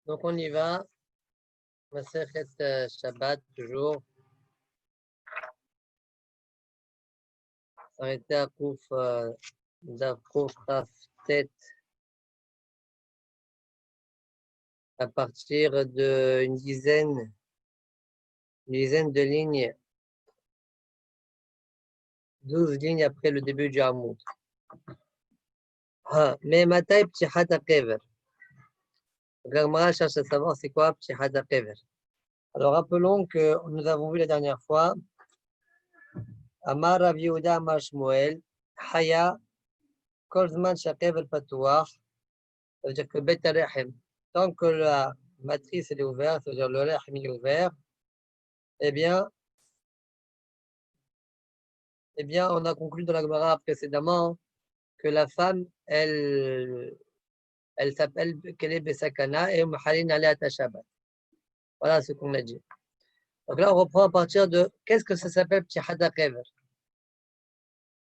Donc on y va. Masechet Shabbat toujours. S'arrêter à Kouf Tête à partir d'une dizaine de lignes, 12 lignes après le début du Hamoud. Mais Matai Ptichat HaKever. La Gemara cherche à savoir c'est quoi Ptichat HaKever. Alors rappelons que nous avons vu la dernière fois Amar Rav Yehuda Amar Shmuel Haya Kol Zman Shakever Patouach. Ça veut dire que Bet Rechem, tant que la matrice elle est ouverte, ça veut dire le Rechem il est ouvert, eh bien, on a conclu dans la Gemara précédemment que la femme, elle s'appelle Keleb Besakana et Mahalin Aléat Shabbat. Voilà ce qu'on a dit. Donc là, on reprend à partir de qu'est-ce que ça s'appelle Ptichat HaKever.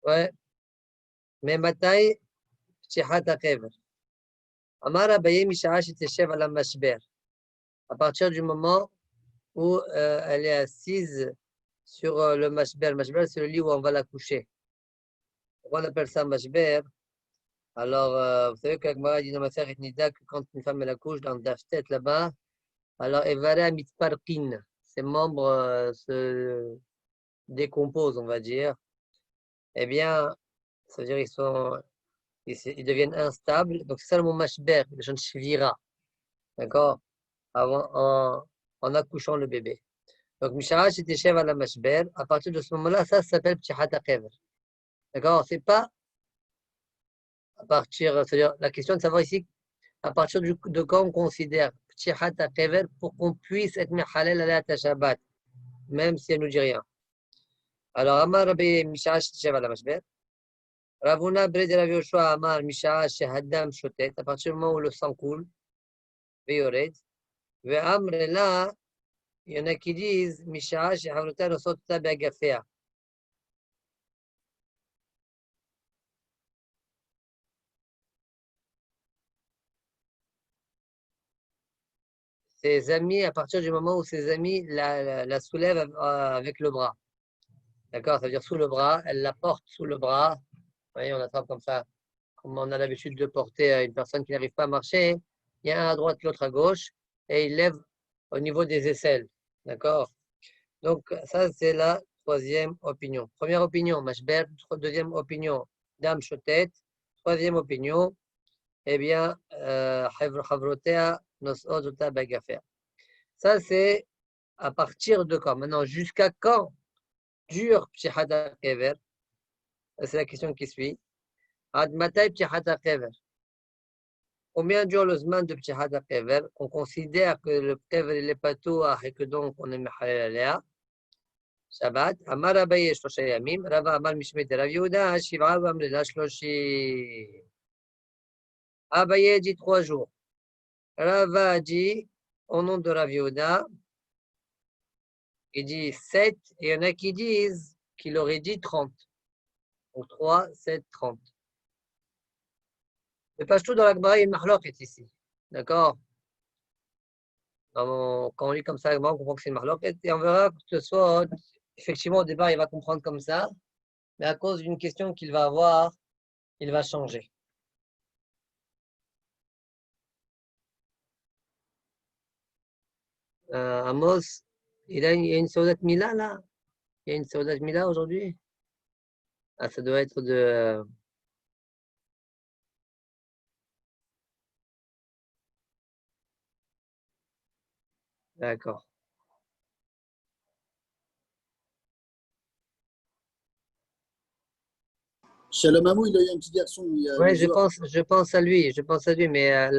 Ouais. Mais Matai Ptichat HaKever. Amar Abaye Misha'a Sheteshev Ala Mashber. À partir du moment où elle est assise sur le mashber. Mashber, c'est le lit où on va la coucher. Pourquoi on appelle ça mashber? Alors, vous savez qu'Agmara dit dans ma sœur Nida que quand une femme elle accouche dans le daftet là-bas, alors Evara mitparkin, ses membres se décomposent, on va dire. Eh bien, ça veut dire ils deviennent instables. Donc, c'est ça le mot mashber, le chant shvira. D'accord? En accouchant le bébé. Donc, Mishara, c'était chef à la mashber. À partir de ce moment-là, ça s'appelle Ptichat HaKever. D'accord? C'est pas à partir, c'est-à-dire la question de savoir ici, à partir de quand on considère Ptichat HaKever pour qu'on puisse être Mechalel Aléat Shabbat, même si elle ne nous dit rien. Alors, Amar Rabbi Mishara, c'était chef à la mashber. Ravuna Bred Rav Yoshua Amar Mishara, Shehadam Shotet, à partir du moment où le sang coule, Veyored. Ve Amr là, il y en a qui disent Mishara, Shehavrota Rosota Beagafea. Ses amis, à partir du moment où ses amis la soulèvent avec le bras. D'accord? Ça veut dire sous le bras, elle la porte sous le bras. Vous voyez, on attrape comme ça, comme on a l'habitude de porter une personne qui n'arrive pas à marcher. Il y a un à droite, l'autre à gauche, et il lève au niveau des aisselles. D'accord? Donc, ça, c'est la troisième opinion. Première opinion, Mashber. Deuxième opinion, Dame Chotet. Troisième opinion, eh bien, Havrotea Nosodota Bagafer. Ça, c'est à partir de quand? Maintenant, jusqu'à quand dure Ptichat HaKever? C'est la question qui suit. Ad Matay Ptichat HaKever. Combien dure le Zman de Ptichat HaKever? On considère que le Kever il est patouach et que donc on est Mechalel Aléa. Shabbat. Amar Abaye Shlosha Yamim. Rava Amar Mishmei Rav Yehuda Shiv'a V'amrila Shloshi. Abaye dit 3 jours. Rava dit au nom de Rav Yehuda, il dit 7, et il y en a qui disent qu'il aurait dit 30. Donc 3, 7, 30. Le Pashtou dans la Gemara, il y a une marloquet ici. D'accord? Quand on lit comme ça, on comprend que c'est une marloquet. Et on verra que ce soit, effectivement, au départ, il va comprendre comme ça. Mais à cause d'une question qu'il va avoir, il va changer. Amos, il y a une Seudat Mila là? Il y a une Seudat Mila aujourd'hui? Ah, ça doit être de. D'accord. Shalom Amou, il a eu un petit garçon. Oui, je pense à lui, mais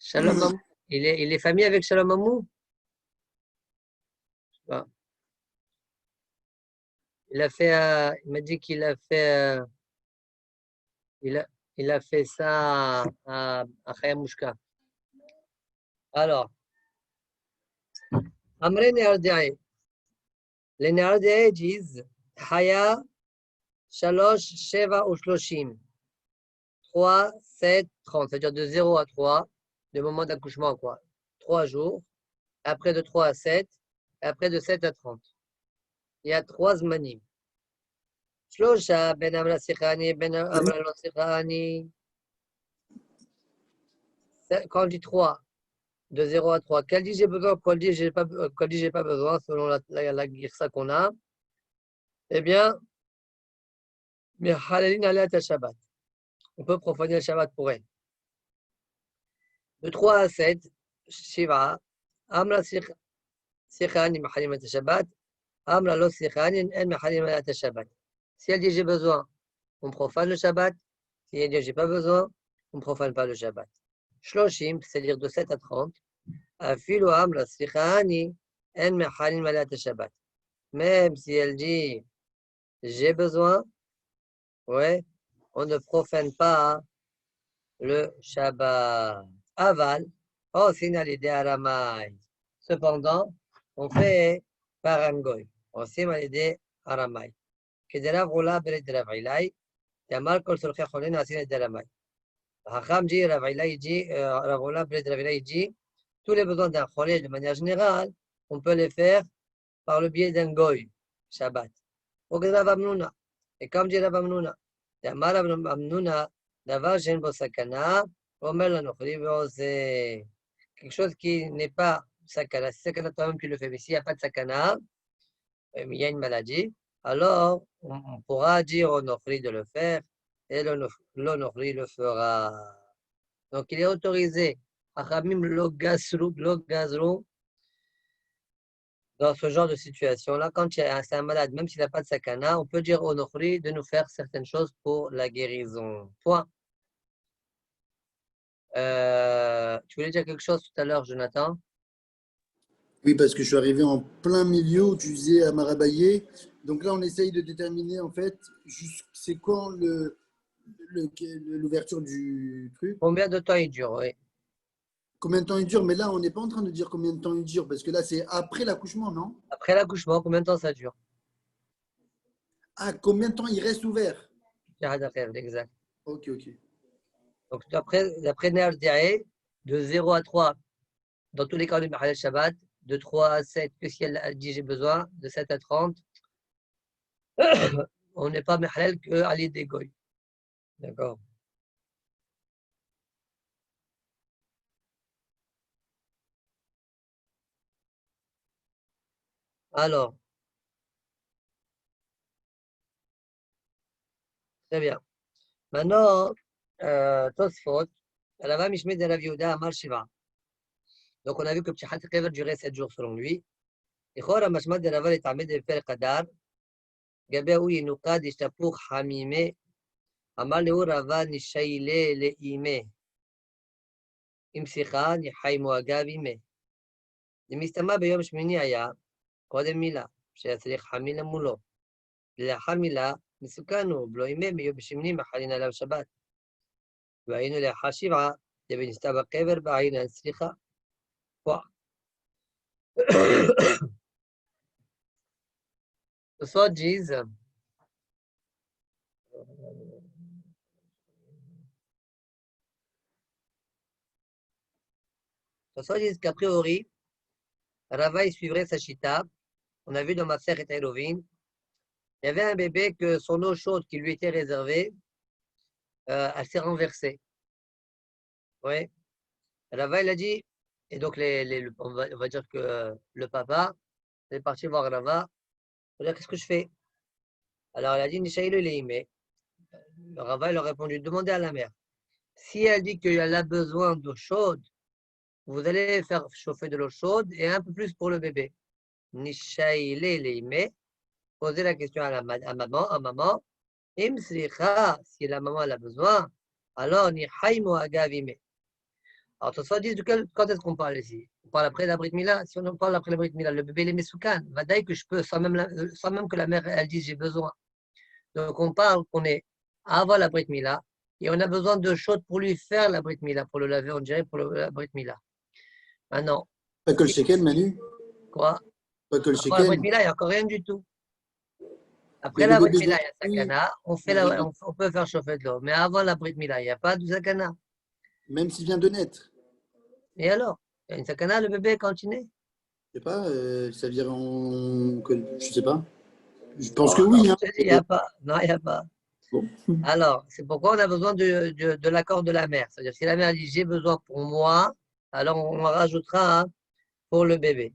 Shalom Amou, il est famille avec Shalom Amou? Ah. Il m'a dit qu'il a fait, il a fait ça à Chayamushka. Alors, Amre Nehardeaï. Les Nehardeaï disent Haya, Shalosh, Sheva ou Shloshim. 3, 7, 30. C'est-à-dire de 0 à 3. le moment d'accouchement, quoi. 3 jours, après de 3 à 7, et après de 7 à 30. Il y a 3 zmanim. Shlosha, ben amra sikhani, ben amra lo sikhani. Quand on dit 3, de 0 à 3, quel dit j'ai besoin, quel dit j'ai pas besoin, selon la girsa qu'on a, eh bien, Shabbat. On peut profaner le Shabbat pour elle. De 3 à 7, Shiva, Amra Sikhani, Mahalim et Shabbat, Amra lo Sikhani, En Mahalim et Shabbat. Si elle dit j'ai besoin, on profane le Shabbat. Si elle dit j'ai pas besoin, on ne profane pas le Shabbat. Shloshim, c'est-à-dire de 7 à 30, Afilo Amra Sikhani, En Mahalim et Shabbat. Même si elle dit j'ai besoin, ouais, on ne profane pas le Shabbat. Aval, oh, signal l'idée aramai. Cependant, on fait par un goy. On signale l'idée aramai. Que de la roula belle de la vailai, de mal kol sur kholin asin de la mai. Hacham dit la vailai dit la roula belle de la vailai dit tous les besoins d'un kholin de manière générale, on peut les faire par le biais d'un goy. Shabbat. Au Rav Amnuna. Et comme dit Rav Amnuna, Amar Rav Amnuna, Davar Shen Bo Sakana, Omer Lanochri, c'est quelque chose qui n'est pas sakana. Si sakana toi-même tu le fais, mais s'il n'y a pas de sakana, il y a une maladie, alors on pourra dire au Nochri de le faire et le Nochri le fera. Donc il est autorisé. Achamim lo gazru, dans ce genre de situation-là, quand c'est un malade, même s'il n'a pas de sakana, on peut dire au Nochri de nous faire certaines choses pour la guérison. Point. Tu voulais dire quelque chose tout à l'heure, Jonathan? Oui, parce que je suis arrivé en plein milieu où tu disais à Marabaye. Donc là, on essaye de déterminer en fait c'est quand l'ouverture du truc. Combien de temps il dure, oui. Combien de temps il dure? Mais là, on n'est pas en train de dire combien de temps il dure parce que là, c'est après l'accouchement, non? Après l'accouchement, combien de temps ça dure? Ah, combien de temps il reste ouvert? Exact. Ok, ok. Donc, d'après Ner Diaé, de 0 à 3, dans tous les cas du Mahal Shabbat, de 3 à 7, que si elle dit j'ai besoin, de 7 à 30, on n'est pas Mahal que à l'idée goy. D'accord. Alors, très bien. Maintenant, Tosfot, Rava Mishmé de Rav Yehuda Amar Shiva. Donc, on a vu que Pshat Kever durait 7 jours selon lui. Et Chor Amashmat de Rava est amé de Fer Kadar. Gabé ou Yinukad Ishtapuch Hamime. Amar Leu Rava Nishaile Le Ime. Imsicha Nihai Moagav Ime. למסתמה ביום שמיני היה קודם מילה, שצריך חמילה מולו. לאחר מילה מסוכן הוא, בלא ימי ביום שמיני מחלין עליו שבת. והיינו לאחר שבעה, ונסתה בקבר בעין הצליחה. Tosfot disent, qu'a priori, Rava il suivrait sa chita. On a vu dans ma sœur et Elovin, il y avait un bébé que son eau chaude qui lui était réservée, elle s'est renversée. Oui. Rava il a dit, et donc on va dire que le papa est parti voir Rava. Il a dit, qu'est-ce que je fais? Alors il a dit, Nishaïlo il est aimé. Rava il a répondu, demandez à la mère. Si elle dit qu'elle a besoin d'eau chaude, vous allez faire chauffer de l'eau chaude et un peu plus pour le bébé. Nishaïle leime. Posez la question à maman. Imsricha, si la maman elle a besoin, alors nihaïmo agavime. Alors, Tosfot dit quand est-ce qu'on parle ici? On parle après la Brit Mila. Si on en parle après la Brit Mila, le bébé il est mesoukan. Vadaï que je peux, sans même que la mère elle dise j'ai besoin. Donc on parle qu'on est avant la Brit Mila et on a besoin de chaude pour lui faire la Brit Mila, pour le laver, on dirait pour la Brit Mila. Maintenant. Pas que le shekel, Manu? Quoi? Pas que le Avant la Brit shekel. Mila, il n'y a encore rien du tout. Après Mais la le Brit bébé Mila, il y a sakana, on peut faire chauffer de l'eau. Mais avant la Brit Mila, il n'y a pas de sakana. même s'il vient de naître. Et alors? Il y a une sakana, le bébé quand il naît? Je sais pas, ça veut dire je sais pas. Je pense que Oh, non, oui, hein. il n'y a pas. Non, il n'y a pas. Bon. Alors, c'est pourquoi on a besoin de l'accord de la mère. C'est-à-dire, si la mère dit j'ai besoin pour moi, alors on rajoutera pour le bébé.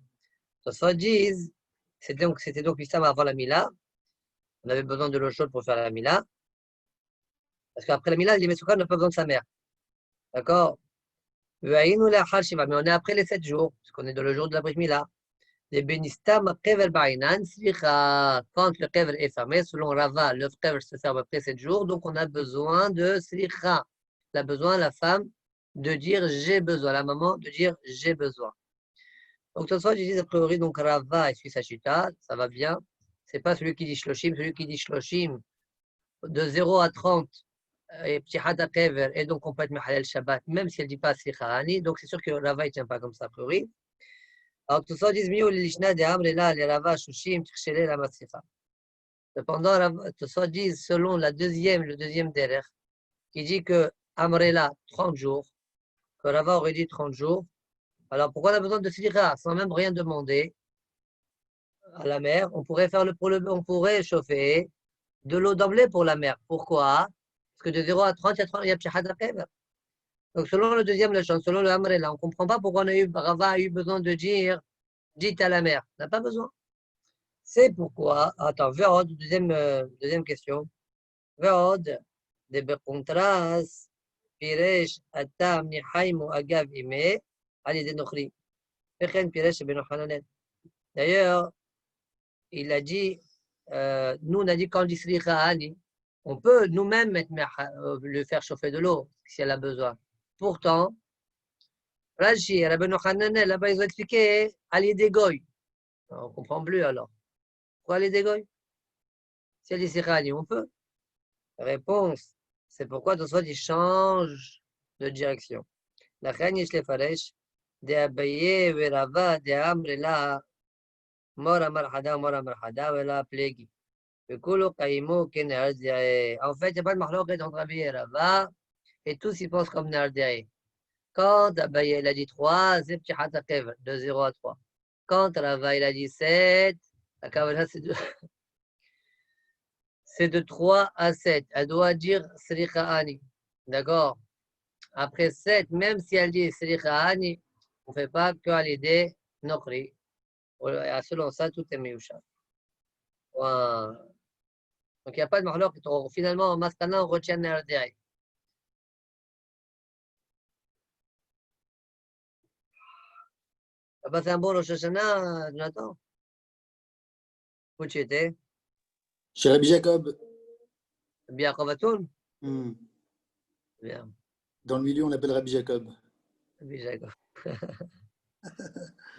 Soit disent, c'était donc l'islam avant la Mila. On avait besoin de l'eau chaude pour faire la Mila. Parce qu'après la Mila, les Mesoukas n'ont pas besoin de sa mère. D'accord? Mais on est après les 7 jours, parce qu'on est dans le jour de la Brit Mila. Les Benistam Kever Bainan, quand le Kever est fermé, selon Rava, le Kever se ferme après 7 jours, donc on a besoin de Slicha. On a besoin, la femme, de dire j'ai besoin, la maman, de dire j'ai besoin. Donc, ce soir, je dis a priori, donc Rava et suit Chita, ça va bien. C'est pas celui qui dit Shloshim, celui qui dit Shloshim, de 0 à 30, et Ptihat Kever, et donc complètement Halal Shabbat, même si elle ne dit pas Slicha Ani, donc c'est sûr que Rava ne tient pas comme ça a priori. Alors, tout ça, disent mieux l'ishna de Amr là, les Rava, Shushim, Tchele, la Matsicha. Cependant, tout ça, disent selon le deuxième derer, qui dit que Amrela, 30 jours, que Rava aurait dit 30 jours. Alors, pourquoi on a besoin de Slicha sans même rien demander à la mer? On pourrait faire on pourrait chauffer de l'eau d'emblée pour la mer. Pourquoi? Parce que de 0 à 30, il y a Ptihat Kever. Donc, selon le deuxième leçon, selon le Amrela, on ne comprend pas pourquoi Rava a eu besoin de dire dites à la mer. On n'a pas besoin. C'est pourquoi, attends, Vérod, deuxième question. Vérod, de Bekontras, Piresh, Atam, Nihaim ou Agav, Ime, Ali de Nochri. Pechen, Piresh, Ben Hananen. D'ailleurs, il a dit, nous, on a dit quand on dit Sricha Ani, on peut nous-mêmes le faire chauffer de l'eau si elle a besoin. Pourtant, Rashi, Rabbi Hananen, là-bas, ils ont expliqué Ali de Goy. On ne comprend plus alors. Pourquoi Ali de Goy? Si elle dit Sricha Ani, on peut. Réponse, c'est pourquoi Tosfot il change de direction. La reine יש לפרש דאביי ורבא דאמר לה מורה מרחדה ומורה מרחדה ולא פלגי. וכולו קיימו כנהר דעה. En fait, il n'y a pas de מחלוקת entre Abaye et Rava, et tous ils pensent comme Nehar Dea. Quand Abaye il a dit 3, c'est Ptihat HaKever, de 0 à 3. Quand Rava il a dit 7, la Kavala c'est de 3 à 7. Elle doit dire Sricha Ani. D'accord? Après 7, même si elle dit Sricha Ani, on ne fait pas qu'à l'idée Nochri. Selon ça, tout est Miyusha. Donc, il n'y a pas de mahlok. Finalement, en Maskana, on retient Ner Dei. Tu as passé un bon Rosh Hashanah, Jonathan? Où tu étais? Chez Rabbi Jacob. Bien, Kovatoun? Hmm. Bien. Dans le milieu, on l'appelle Rabbi Jacob. Bien, Jacob.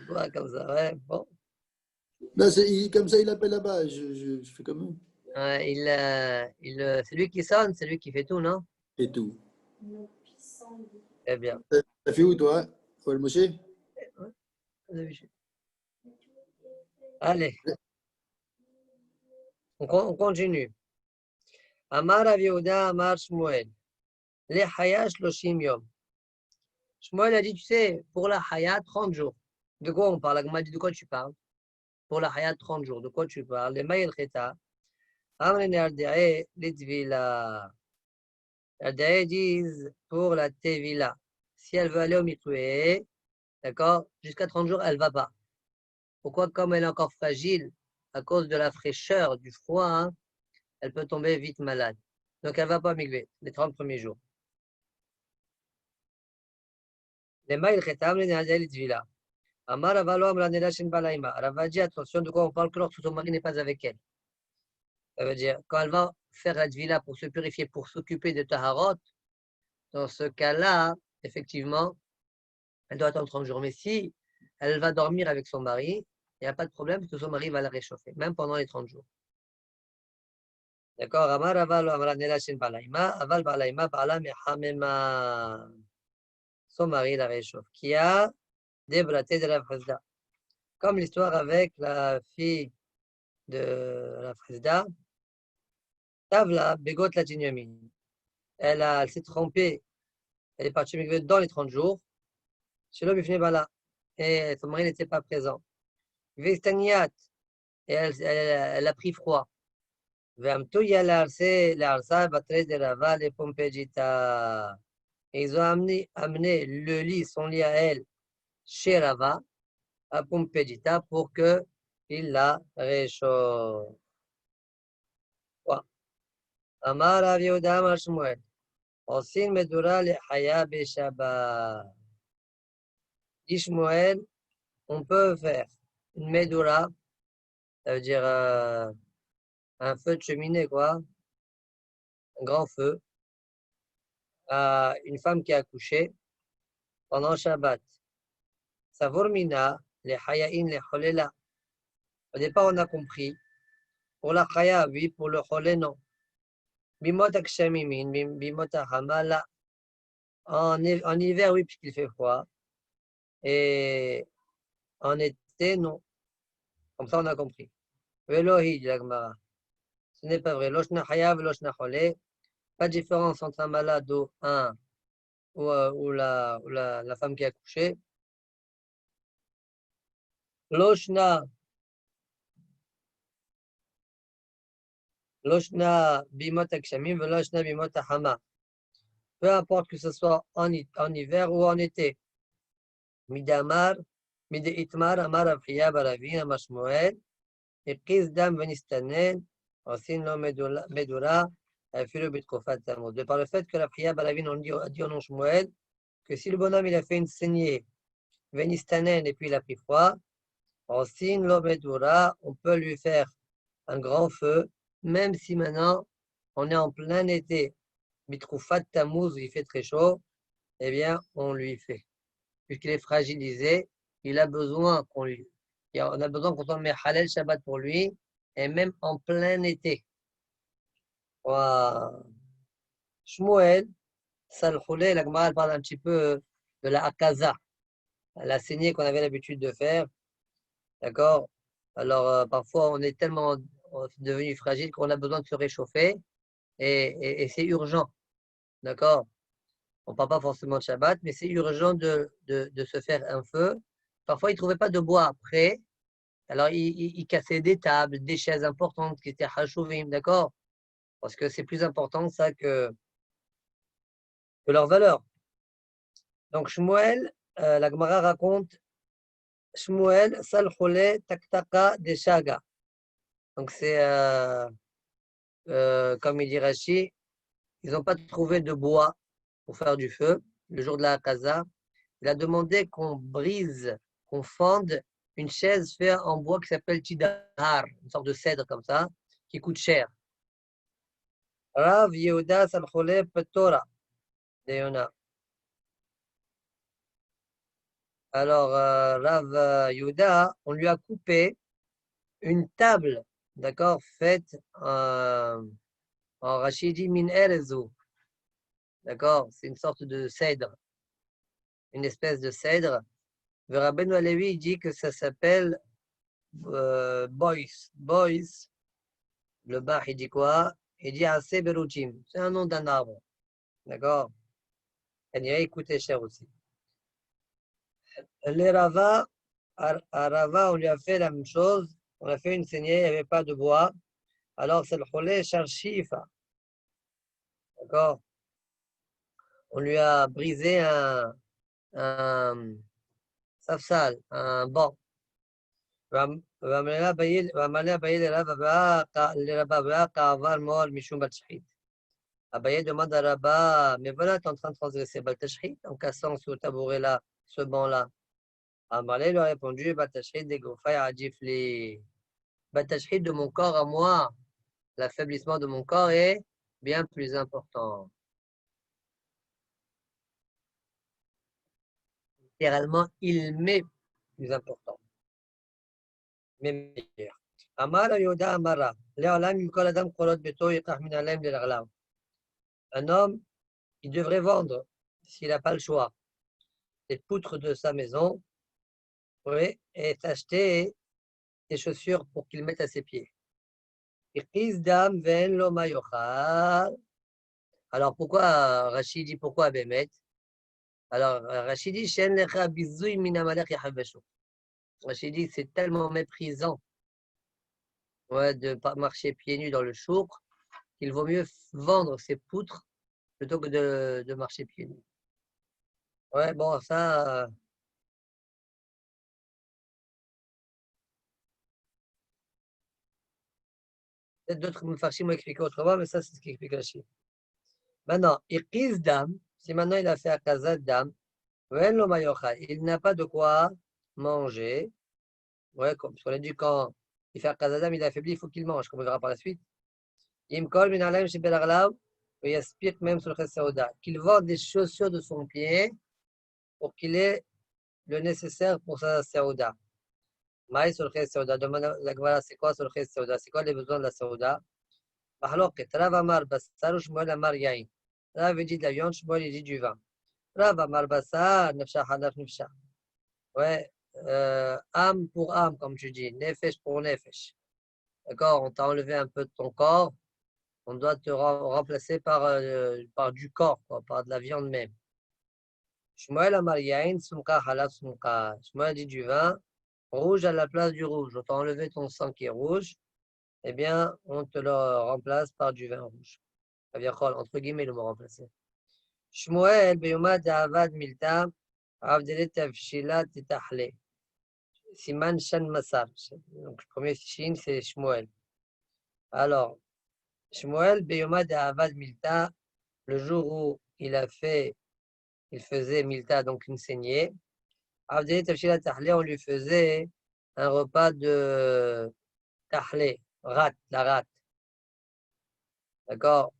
Ouais, comme ça, ouais. Bon. Là, comme ça, il appelle là-bas. Je fais comme eux. C'est lui qui sonne, c'est lui qui fait tout, non? Et tout. Très bien. T'as fait où, toi? Au El Moshe? Ouais, allez, on continue. Amar Rav Yehuda, Amar Shmuel. Les Haya 30 yom. Shmuel a dit, tu sais, pour la Haya, 30 jours. De quoi on parle? Agma dit, de quoi tu parles? Pour la Haya, 30 jours. De quoi tu parles? Les Maïl Cheta. Amr Narda'e, les Tvila. Narda'e disent pour la Tevila. Si elle veut aller au Mikoué, d'accord, jusqu'à 30 jours, elle ne va pas. Pourquoi? Comme elle est encore fragile, à cause de la fraîcheur, du froid, hein, elle peut tomber vite malade. Donc, elle ne va pas migrer les 30 premiers jours. Les Maïl Cheta, Amr Narda'e, les Tvila. Amar Avalo Amra Nedashin Balaima. Rava dit, attention, de quoi on parle que lorsque son mari n'est pas avec elle. Ça veut dire, quand elle va faire la Tvila pour se purifier, pour s'occuper de Taharot, dans ce cas-là, effectivement, elle doit attendre 30 jours. Mais si elle va dormir avec son mari, il n'y a pas de problème parce que son mari va la réchauffer, même pendant les 30 jours. D'accord? Amar Avalo Amra Nedashin Balaima. Aval Balaima Bala Mehamema. Son mari la réchauffe. Qui a débraté de la Fresda. Comme l'histoire avec la fille de la Fresda, Tavla, Begot la Elle s'est trompée. Elle est partie migrer dans les 30 jours. Shelo bifnei bala. Et son mari n'était pas présent. Vestaniat, et elle a pris froid. Vamtuya l'arsa batre de Rava les Pompejita. Et ils ont amené le lit, son lit à elle, chez Rava, à Pompejita, pour qu'il la réchauffe. Amar Rav Yehuda Amar Shmuel. Osin medura le haya beshabbat. Dit Shmuel, on peut faire une medura, ça veut dire un feu de cheminée, quoi, un grand feu, à une femme qui a accouché pendant Shabbat. Savormina, les hayaïn, les choléla. Au départ, on a compris. Pour la chaya, oui, pour le cholé, non. Bimot akshamimin, bimot hamala. En hiver, oui, puisqu'il fait froid. Et en été, non. Comme ça, on a compris. Velohi, dit la Gemara. Ce n'est pas vrai. Loshna haya, veloshna cholé. Pas de différence entre un malade ou la femme qui a accouché. Loshna bimot akshamim, veloshna bimot hama. Peu importe que ce soit en hiver ou en été. Midamar, mide itmar, amar avriya baravin, amar Shmuel, et prise dam venistanen, osin lo medura, filu bitkofat tamud. De par le fait que la priya baravin, on dit au nom Shmuel, que si le bonhomme il a fait une saignée, venistanen, et puis il a pris froid, osin lo medura, on peut lui faire un grand feu, même si maintenant on est en plein été. Bitkofat tamuz, il fait très chaud, eh bien, on lui fait. Puisqu'il est fragilisé, il a besoin on a besoin qu'on soit met halal Shabbat pour lui, et même en plein été. Shmuel, Salchoulé, la Gemara parle un petit peu de la akaza, la saignée qu'on avait l'habitude de faire. D'accord? Alors, parfois, on est tellement devenu fragile qu'on a besoin de se réchauffer, et c'est urgent. D'accord? On ne parle pas forcément de Shabbat, mais c'est urgent de se faire un feu. Parfois, ils ne trouvaient pas de bois prêt. Alors, ils cassaient des tables, des chaises importantes qui étaient hashuvim, d'accord? Parce que c'est plus important ça que leur valeur. Donc, Shmuel, la Gemara raconte, Shmuel, salchole taktaka de shaga. Donc, c'est, comme il dit Rashi, ils n'ont pas trouvé de bois pour faire du feu le jour de la Kaza. Il a demandé qu'on brise, qu'on fende une chaise faite en bois qui s'appelle tidar, une sorte de cèdre comme ça, qui coûte cher. Rav Yehuda Salchole Petora de Yona. Alors, Rav Yehuda, on lui a coupé une table, d'accord, faite en Rachidi min erezu. D'accord, c'est une sorte de cèdre, une espèce de cèdre. Rabbeinu Alevi dit que ça s'appelle boys. Boys, le bar, il dit quoi? Il dit assez beruchim. C'est un nom d'un arbre. D'accord? Il coûtait cher aussi. Les Rava, à Rava, on lui a fait la même chose. On a fait une saignée, il n'y avait pas de bois. Alors, c'est le cholé charchifa. D'accord? On lui a brisé un safsal, un banc. ועמלה אביי לרבה כעבר מול משום בת שחית. Abaye demande à Rabba, mais voilà, tu es en train de transgresser Baltashrit en cassant ce tabouret-là, ce banc-là. Amalé lui a répondu, Baltashrit des Gofay Adjifli. Baltashrit de mon corps à moi, l'affaiblissement de mon corps est bien plus important. Littéralement, il m'est plus important. Même meilleur. Amara Yoda Amara. Léolam Yukol Adam Kolot Beto Yekach Minalem de l'Arlam. Un homme, il devrait vendre, s'il n'a pas le choix, les poutres de sa maison, oui, et s'acheter des chaussures pour qu'il mette à ses pieds. Alors pourquoi Rachid dit pourquoi Bémet? Alors, Rachid dit, Shen lecha bizoui min amalek yahaveshu. Rachid dit, c'est tellement méprisant de marcher pieds nus dans le chouk qu'il vaut mieux vendre ses poutres plutôt que de marcher pieds nus. Ouais, bon, ça. Peut-être d'autres Moufarchim m'ont expliqué autrement, mais ça, c'est ce qui explique Rachid. Maintenant, Iqiz Dam, si maintenant il a fait Akazat Dam, il n'a pas de quoi manger. Ouais, comme on a dit, quand il fait Akazat Dam, il est affaibli, il faut qu'il mange, comme on verra par la suite. Imkol min alayim shebel aglav, et yaspik même sur le Saouda. Qu'il vende des chaussures de son pied pour qu'il ait le nécessaire pour sa Saouda. Maï sur le Saouda. Demande la Gemara, c'est quoi sur le Saouda? C'est quoi les besoins de la Saouda? Mahloket, Rav Amar Bassar, Shmuel Amar Yain. Rav dit de la viande, Shmuel dit du vin. Rav Amar Bassar, Nefsha Hanaf Nefsha. Ouais, âme pour âme, comme tu dis, nefesh pour nefesh. D'accord, on t'a enlevé un peu de ton corps, on doit te remplacer par du corps, quoi, par de la viande même. Shmuel Amar Yain, Sumka Halaf Sumka. Shmuel dit du vin, rouge à la place du rouge. On t'a enlevé ton sang qui est rouge, eh bien, on te le remplace par du vin rouge. Entre guillemets, le mot remplacé. Shmuel, Beyoma Avad Milta, Avdelet Avshila Titahle. Siman Shan Masar. Donc, le premier Shin, c'est Shmuel. Alors, Shmuel, Beyoma Avad Milta, le jour où il faisait Milta, donc une saignée. Avdelet Avshila Tahle, on lui faisait un repas de Tahle, la rate. D'accord?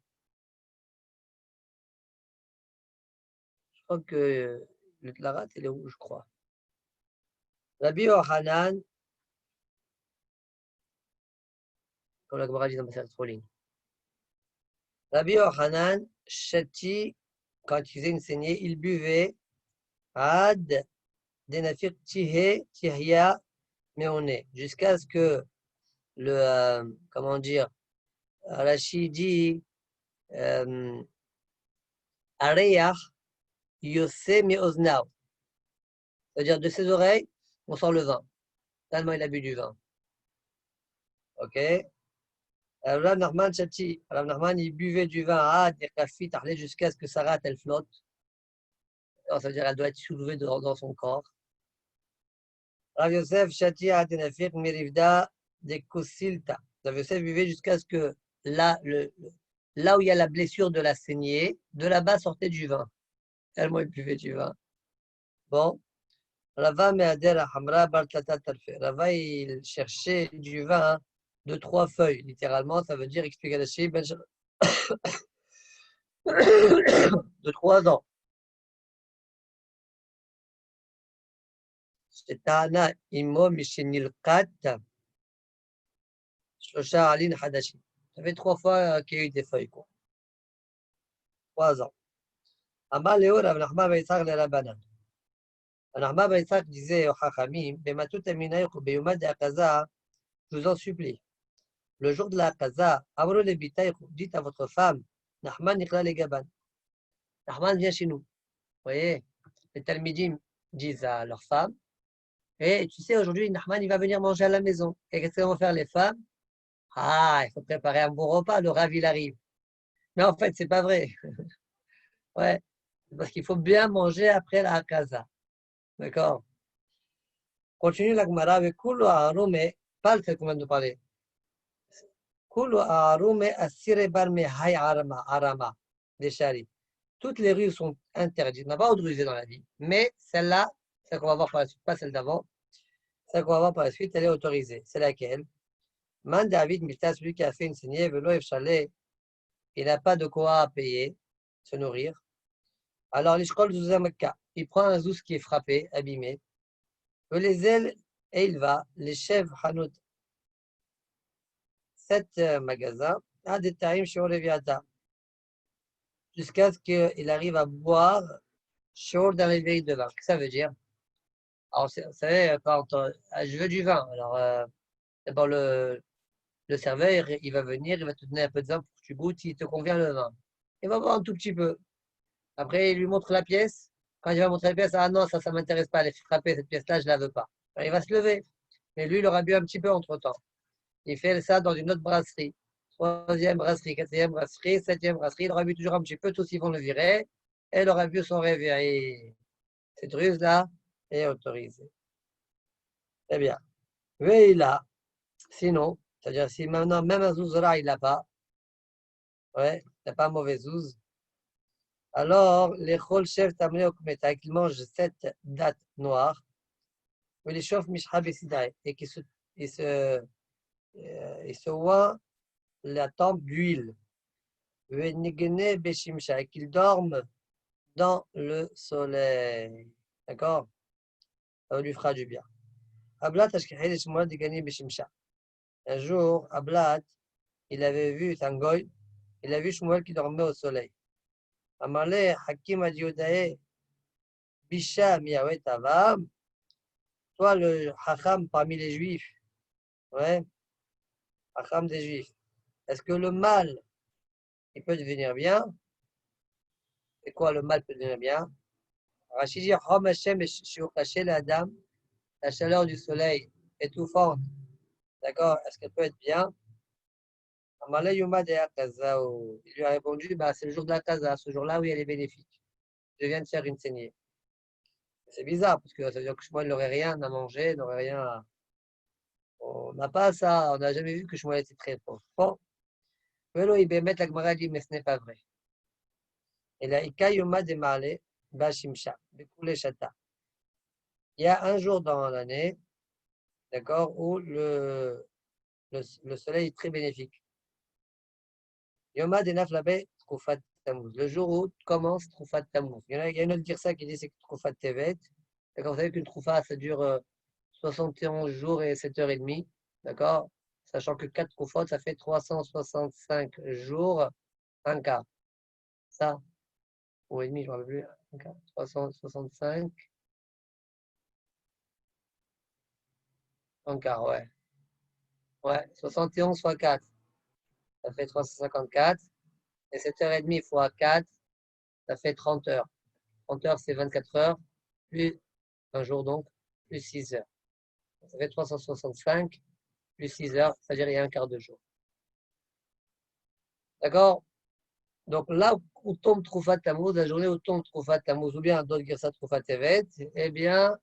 Je crois que la rate, elle est où, je crois. Rabbi Yohanan, comme la Gemara dit dans Maseret Rolling. Rabbi Yohanan, Shati, quand il faisait une saignée, il buvait Ad Denafir Tihya Meone, jusqu'à ce que comment dire, Rashi dit Areyach Yose Meoznao, c'est-à-dire de ses oreilles, on sent le vin, tellement il a bu du vin. Ok? Rav Nachman Shati, Rav Nachman, il buvait du vin à Dekafit, jusqu'à ce que sa rate, elle flotte. Alors, ça veut dire qu'elle doit être soulevée dans son corps. Rav Yosef Shati Atenafir Merivda de Kosilta. Rav Yosef buvait jusqu'à ce que là où il y a la blessure de la saignée, de là-bas sortait du vin. Tellement il buvait du vin. Bon. Rava Meader Hamra Bartlata Talfe. Rava, il cherchait du vin de 3 feuilles. Littéralement, ça veut dire, expliquer la Shib, de 3 ans. Tana Imo Mishinilkat Shlosha Alin Hadashi. Ça fait 3 fois qu'il y a eu des feuilles, quoi. 3 ans. Amal Léo Rav Nachman ben Yitzhak le Rabbanan. Rav Nachman ben Yitzhak disait au Chachamim, Bematout Aminaïk ou Beyumad de Akaza, je vous en supplie. Le jour de la Akaza, Amro le Bitaïk, dites à votre femme, Nachman Nikla le Gaban. Nachman vient chez nous. Vous voyez, les Talmidim disent à leur femme, et tu sais, aujourd'hui, Nachman, il va venir manger à la maison. Et qu'est-ce qu'elles vont faire les femmes? Ah, il faut préparer un bon repas, le Rav, il arrive. Mais en fait, c'est pas vrai. Ouais, parce qu'il faut bien manger après la Akaza. D'accord? Continue la Gemara avec Kulu Arume, pas le fait qu'on vient de parler. Kulu Arume Asire Barme Hay Arama, des Shari. Toutes les rues sont interdites, on n'a pas autorisé dans la vie. Mais celle-là, celle qu'on va voir par la suite, pas celle d'avant, celle qu'on va voir par la suite, elle est autorisée. C'est laquelle? Man David Milta, celui qui a fait une saignée, Velo Chalet, il n'a pas de quoi payer, se nourrir. Alors, l'Ishkol Zouzamaka, il prend un zouz qui est frappé, abîmé, les ailes, et il va, les chèvres Hanout, 7 magasins, à des taïms chez Oleviata, jusqu'à ce qu'il arrive à boire chaud dans les veilles de vin. Qu'est-ce que ça veut dire? Alors, vous savez, quand je veux du vin, alors d'abord le serveur, il va venir, il va te donner un peu de vin pour que tu goûtes, il te convient le vin. Il va boire un tout petit peu. Après, il lui montre la pièce. Quand il va montrer la pièce, ah non, ça ne m'intéresse pas, elle est frappée, cette pièce-là, je ne la veux pas. Alors, il va se lever. Mais lui, il aura bu un petit peu entre-temps. Il fait ça dans une autre brasserie. Troisième brasserie, quatrième brasserie, septième brasserie. Il aura bu toujours un petit peu, tous ils vont le virer. Et il aura bu son réveil. Cette ruse-là est autorisée. Très bien. Mais il a. Sinon, c'est-à-dire si maintenant, même un zouzra, il n'a pas, ouais, il n'a pas un mauvais zouz, alors les chol chef tamné au kmeta, qu'il mange 7 dattes noires, ou les chauffe mishra besidae, et il se oint la tempe d'huile, venigene beshimsha, et qu'il dorme dans le soleil. D'accord? Ça lui fera du bien. Ablat ashkehel et shmuel digani beshimsha. Un jour, Ablat, il avait vu Tangoy, il a vu Shmuel qui dormait au soleil. Amalé, Hakim a dit Odae, Bisha miawet avam, toi le Hacham parmi les Juifs, ouais, Hacham des Juifs, est-ce que le mal, il peut devenir bien? Et quoi le mal peut devenir bien? Rachid dit, Hom Hashem et la dame, la chaleur du soleil étouffante, d'accord, est-ce qu'elle peut être bien? Amalé Yuma de Akazao, il lui a répondu, bah, c'est le jour de la Kaza, ce jour-là où elle est bénéfique. Je viens de faire une saignée. C'est bizarre, parce que ça veut dire que Shmuel n'aurait rien à manger, n'aurait rien à... On n'a pas ça, on n'a jamais vu que Shmuel était très pauvre. Bon, Velo Ibemet, la Gemara dit, mais ce n'est pas vrai. Et la Ika Yoma de Male, Bashimsha, Bekule Shata. Il y a un jour dans l'année, d'accord, où le soleil est très bénéfique. Yoma de Naflabe, Trufat Tammuz. Le jour où commence Trufat Tammuz. Il y a une autre dire ça qui dit c'est Trufat Tevet. D'accord, vous savez qu'une Trufa, ça dure 71 jours et 7h30, d'accord? Sachant que 4 Trufot, ça fait 365 jours, un quart. Ça, ou et demi, je ne me rappelle plus. Un quart, 365, un quart, ouais. Ouais, 71 fois 4, ça fait 354. Et 7h30 fois 4, ça fait 30 heures. 30 heures, c'est 24 heures, plus un jour donc, plus 6 heures. Ça fait 365, plus 6 heures, c'est-à-dire il y a un quart de jour. D'accord? Donc là où tombe Troufat Tammuz, la journée où tombe Troufat Tammuz, ou bien d'autres dire ça Troufat Tevet, eh bien,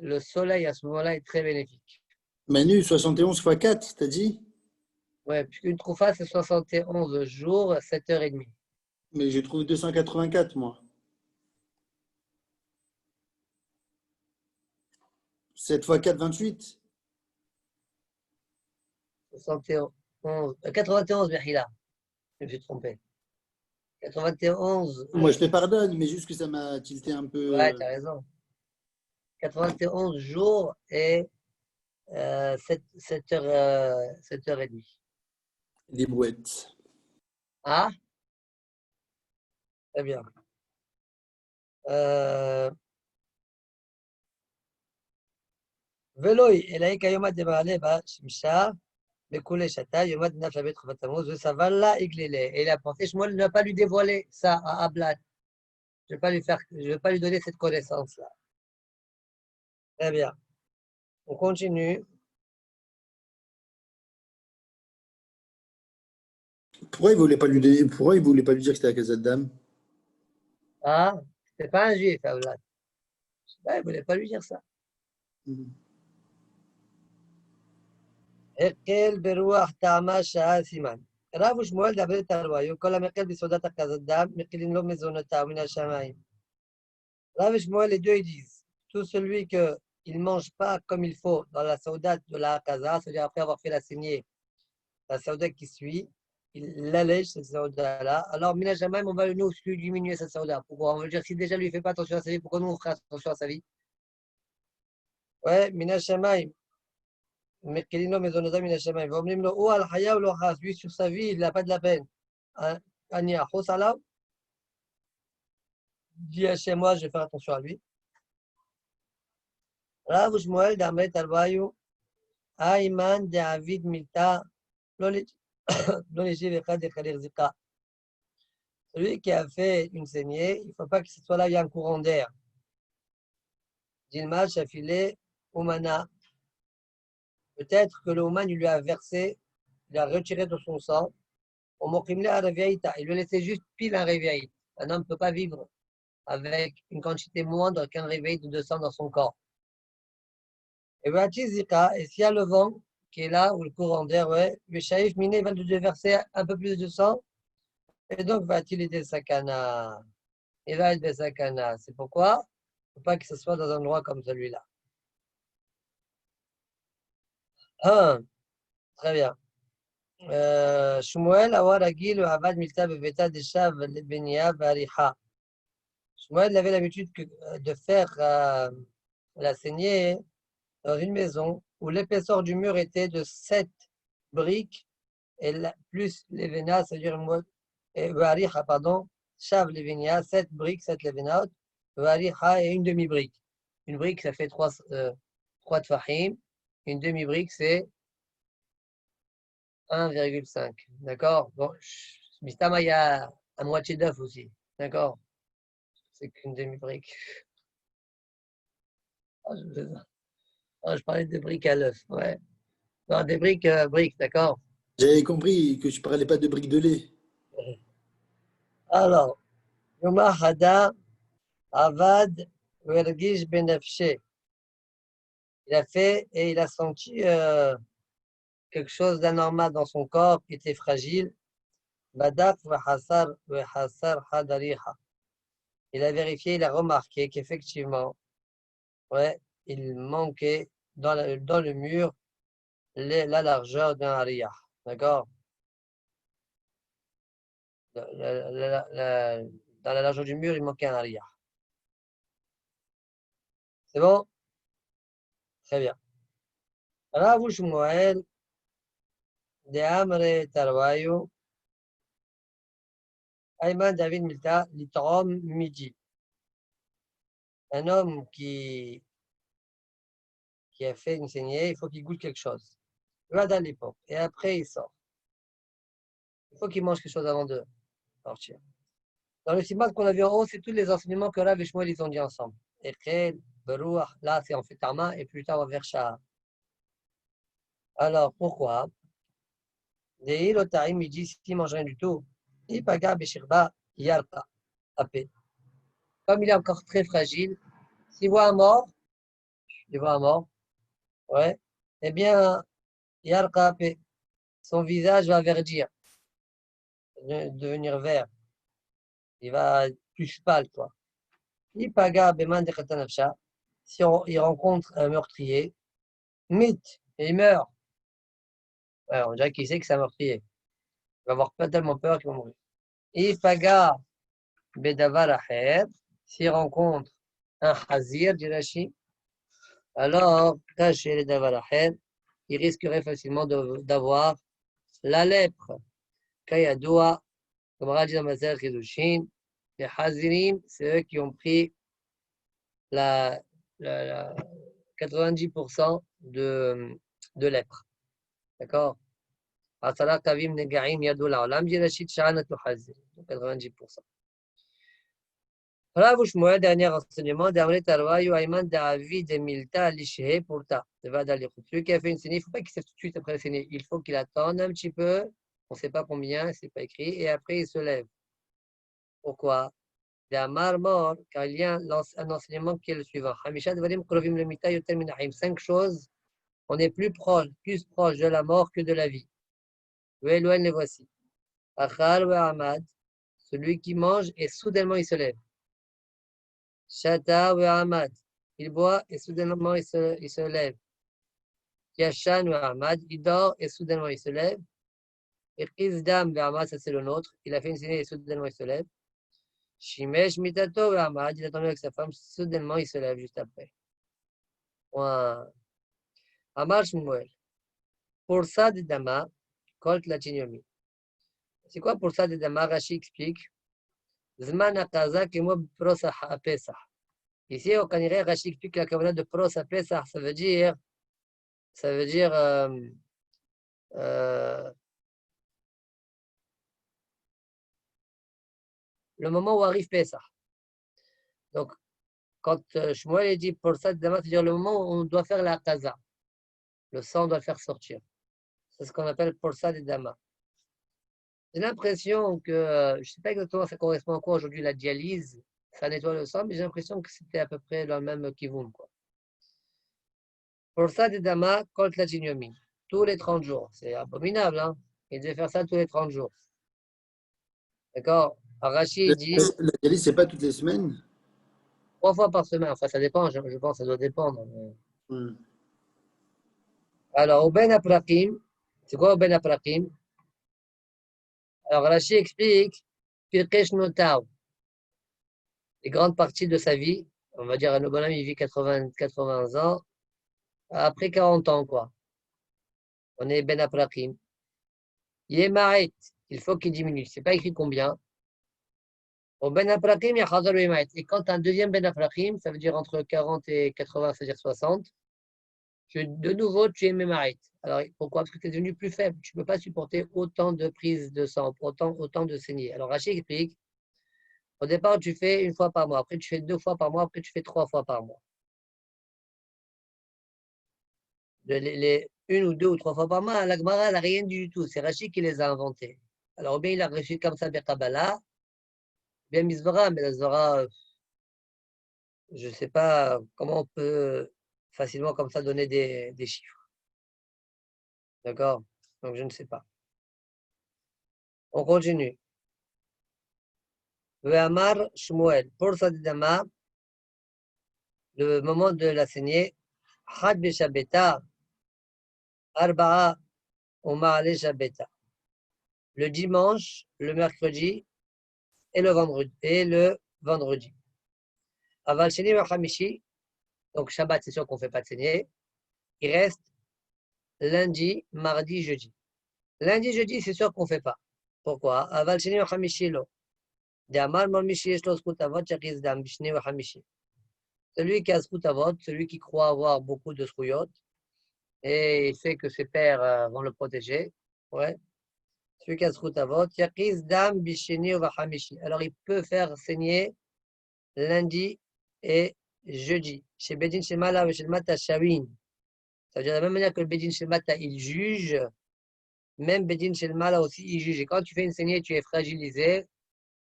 le soleil à ce moment-là est très bénéfique. Manu, 71 fois 4, t'as dit? Ouais, puisqu'une Troufa, c'est 71 jours, 7h30. Mais j'ai trouvé 284, moi. 7 fois 4, 28. 71, 91, Mehila, je me suis trompé. 91, Moi, je te pardonne, mais juste que ça m'a tilté un ouais, peu. tu as raison. 91 jours et 7h30. Des brouettes. Ah, très bien. Veloy, Elaïka Yoma de Baaleba, Shimsha, Bekule Shata, Yoma de Nafabet Rafatamos, Savala, Iglele. Et il a pensé, Shmuel ne va pas lui dévoiler ça à Ablat. Je ne vais pas lui donner cette connaissance-là. Très bien. On continue. Pourquoi il voulait pas lui dire que c'était la Casa de Dame? Ah, c'est pas un juif, Ablat. Il ne voulait pas lui dire ça. הקל ברוח טעמה שעה סימן. רב ושמואל דבר את הרוויו, כל המקל בסעודת הקזת דם, מקלים לו מזונותיו מן השמיים. Rav et Shmuel, les deux, ils disent, tout celui qui ne mange pas comme il faut dans la saudat de la kaza, c'est-à-dire après avoir fait la saignée, la saudat qui suit, il l'allège, cette saudat-là. Alors, Mina Shamaim, on va nous lui diminuer cette saudat. Pourquoi? On veut dire, si déjà lui ne fait pas attention à sa vie, pourquoi nous on fera attention à sa vie? Ouais, Mina Shamaim. Mekelino Mezonota Mina Shamaim. Vomlim lo ou al haya ou lo has. Lui, sur sa vie, il n'a pas de la peine. Ania, Chosala. Dis Hachem, moi, je vais faire attention à lui. Rav Shmuel d'Amret Albayu. Aïman David Milta, non léger, Celui qui a fait une saignée, il ne faut pas que ce soit là, il y a un courant d'air. Dilma, Chafilé, Oumana. Peut-être que le Ouman, il lui a versé, il a retiré de son sang. Il lui a laissé juste pile un réveil. Un homme ne peut pas vivre avec une quantité moindre qu'un réveil de sang dans son corps. Et s'il y a le vent qui est là, ou le courant d'air, ouais, le shaïf miné va lui verser un peu plus de sang, et donc va-t-il aider sakana. Il va être sakana. C'est pourquoi il ne faut pas que ce soit dans un endroit comme celui-là. Très bien. Shmuel, Awar Agil, Avad Milta Beveta Deshav Benia Variha. Shmuel avait l'habitude de faire la saignée dans une maison où l'épaisseur du mur était de 7 briques et plus levena, c'est-à-dire variha, pardon, shav levenia, 7 briques, 7 levenot, variha et une demi-brique. Une brique, ça fait 3 tfahim. Une demi-brique, c'est 1,5. D'accord? Bon, Mistama, il y a à moitié d'œuf aussi. D'accord? C'est qu'une demi-brique. Je parlais de briques à l'œuf. Ouais. Non, des briques, briques, d'accord? J'avais compris que je parlais pas de briques de lait. Alors, Yoma Hada Avad Vergish Benefshe. Il a fait et il a senti quelque chose d'anormal dans son corps qui était fragile. Badak Vahasar Hadariha. Il a vérifié, il a remarqué qu'effectivement, ouais, il manquait dans le mur la largeur d'un hariyah. D'accord? Dans la largeur du mur, il manquait un hariyah. C'est bon? Très bien. Rav Shmuel de Amre Tarwayo, Ayman David Milta, Litrom Midi. Un homme qui a fait une saignée, il faut qu'il goûte quelque chose. Il va dans l'époque et après il sort. Il faut qu'il mange quelque chose avant de partir. Dans le simat qu'on a vu en haut, c'est tous les enseignements que Rav et Shmuel ils ont dit ensemble. Echel, Berouach, là c'est en fait Tama et plus tard on va vers Shah. Alors pourquoi? Dehi Lotaim, il dit s'il mange rien du tout, Ipaga Beshirba Yarta, Apé. Comme il est encore très fragile, s'il voit un mort, ouais, eh bien, Yarka Apé, son visage va verdir, devenir vert. Il va être plus pâle, quoi. Ipaga Beman de Khatanafsha, si il rencontre un meurtrier, mythe, et il meurt. Ouais, on dirait qu'il sait que c'est un meurtrier. Il va avoir pas tellement peur qu'il va mourir. Ipaga Bedavar Aher, s'il rencontre un Hazir, dit Rashi, alors, caché les Davar Aher, il risquerait facilement d'avoir la lèpre. Kayadoua, comme Raji Damazer Kedushin, les Hazirim, c'est eux qui ont pris la 90% de lèpre. D'accord? Asala Kavim Negaim Yadoula Olam, Jirachit Sha'anatu Hazir. 90%. Rav Shmuel, dernier enseignement, Damre Tarwa, Yuayman David Milta Lishe Purta. Celui qui a fait une saignée, il ne faut pas qu'il se tout de suite après la saignée. Il faut qu'il attende un petit peu, on ne sait pas combien, ce n'est pas écrit, et après il se lève. Pourquoi? Mort, car il y a un enseignement qui est le suivant. 5 choses, on est plus proche de la mort que de la vie. Les voici. Achal ou Ahmad, celui qui mange et soudainement il se lève. Shata ou Ahmad, il boit et soudainement il se lève. Yashan ou Ahmad, il dort et soudainement il se lève. Et Izdam ou Ahmad, ça c'est le nôtre, il a fait une saignée et soudainement il se lève. Shimesh Mitato ou Ahmad, il a dormi avec sa femme, soudainement il se lève juste après. Amar Shmuel. Pour ça, de Dama, Kolt la Chinyomi. C'est quoi pour ça de Dama? Rashi explique. Zman Akaza Kemo Prosa Pesach. Ici, au Kanire, Rashi explique la kavana de Prosa Pesach. Ça veut dire le moment où arrive Pessah. Donc, quand Shmuel dit pour ça, c'est-à-dire le moment où on doit faire la taza. Le sang doit le faire sortir. C'est ce qu'on appelle pour ça des damas. J'ai l'impression que, je ne sais pas exactement ça correspond à quoi aujourd'hui la dialyse, ça nettoie le sang, mais j'ai l'impression que c'était à peu près le même kivoun, quoi. Pour ça des damas, contre la tignomie, tous les 30 jours. C'est abominable, hein. Il devait faire ça tous les 30 jours. D'accord? Rachid dit La dialyse, c'est pas toutes les semaines? 3 fois par semaine. Enfin, ça dépend, je pense, ça doit dépendre. Hmm. Alors, au Ben Aprakim, c'est quoi au Ben Aprakim? Alors, Rachid explique Pirkesh Notav, les grandes parties de sa vie. On va dire, un bonhomme, il vit 80 ans. Après 40 ans, quoi. On est Ben Aprakim. Yemaret, il faut qu'il diminue. C'est pas écrit combien. Au Ben Aprakim, il y a Chazal Yemaret. Et quand tu as un deuxième Ben Aprakim, ça veut dire entre 40 et 80, c'est-à-dire 60. De nouveau, tu es Memaret. Alors, pourquoi? Parce que tu es devenu plus faible. Tu ne peux pas supporter autant de prises de sang, autant de saignées. Alors, Rachid explique, au départ, tu fais 1 fois par mois. Après, tu fais 2 fois par mois. Après, tu fais 3 fois par mois. Les 1 ou 2 ou 3 fois par mois, la Gemara, elle n'a rien du tout. C'est Rachid qui les a inventés. Alors, ou bien il a reçu comme ça des Kabbalah, bien Mizvara, mais la Zora, je ne sais pas comment on peut facilement comme ça donner des chiffres. D'accord? Donc, je ne sais pas. On continue. Ve'amar Shmuel, pour Sadidama, le moment de la saignée, Had Beshabeta, Arba'a, Omar Shabeta. Le dimanche, le mercredi et le vendredi. Aval Sheni Hamishi, donc Shabbat, c'est sûr qu'on ne fait pas de saignée. Il reste lundi, mardi, jeudi. Lundi, jeudi, c'est sûr qu'on ne fait pas. Pourquoi? Aval Sheni Hamishi lo. D'Amar Malmishi Shlo Skutavot, Chakiz Dam, Bishni Hamishi. Celui qui a Skutavot, celui qui croit avoir beaucoup de Skuyot, et il sait que ses pères vont le protéger. Ouais. Celui qui a Skutavot, Chakiz Dam, Bishni Hamishi. Alors il peut faire saigner lundi et jeudi. Chez Bedin Shemala ou chez le Mata Shawin. Ça veut dire de la même manière que le Bedin Shemata, il juge, même Bedin Shemala aussi, il juge. Et quand tu fais une saignée, tu es fragilisé,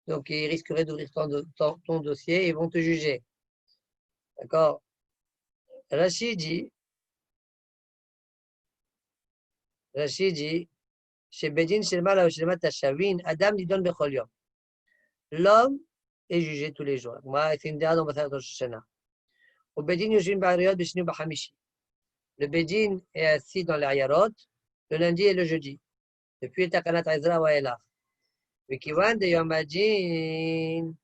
donc ils risqueraient d'ouvrir ton dossier et ils vont te juger. D'accord? Rachid dit, chez Bedin Shemala ou chez le Mata Shawin, Adam lui donne Bechol Yom. L'homme est jugé tous les jours. Moi, c'est une date dans Maseret Rosh Hashanah. Au Bedin Yoshin Ba'ariyot Bishnu B'Hamishi. Le Bedin est assis dans l'Ariarot le lundi et le jeudi. Depuis Takanat Ezra wa Elach. Vikivan de Yom Adin.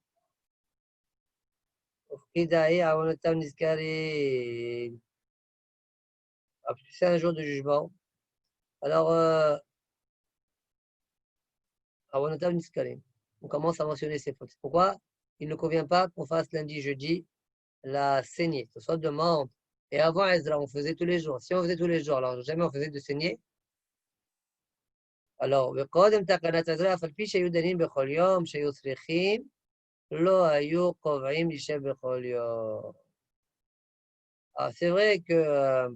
Ufkidaï Awonotam Niskari. C'est un jour de jugement. Alors, Awonotam Niskari. On commence à mentionner ces fautes. Pourquoi il ne convient pas qu'on fasse lundi, jeudi la saignée? Que ce soit demande. Et avant Ezra, on faisait tous les jours. Si on faisait tous les jours, alors jamais on faisait de saignée. Alors, וקודם תקנת עזרא, אף על פי שהיו דנים בכל יום, שהיו צריכים, לא היו קובעים להישב בכל יום. Alors, c'est vrai que,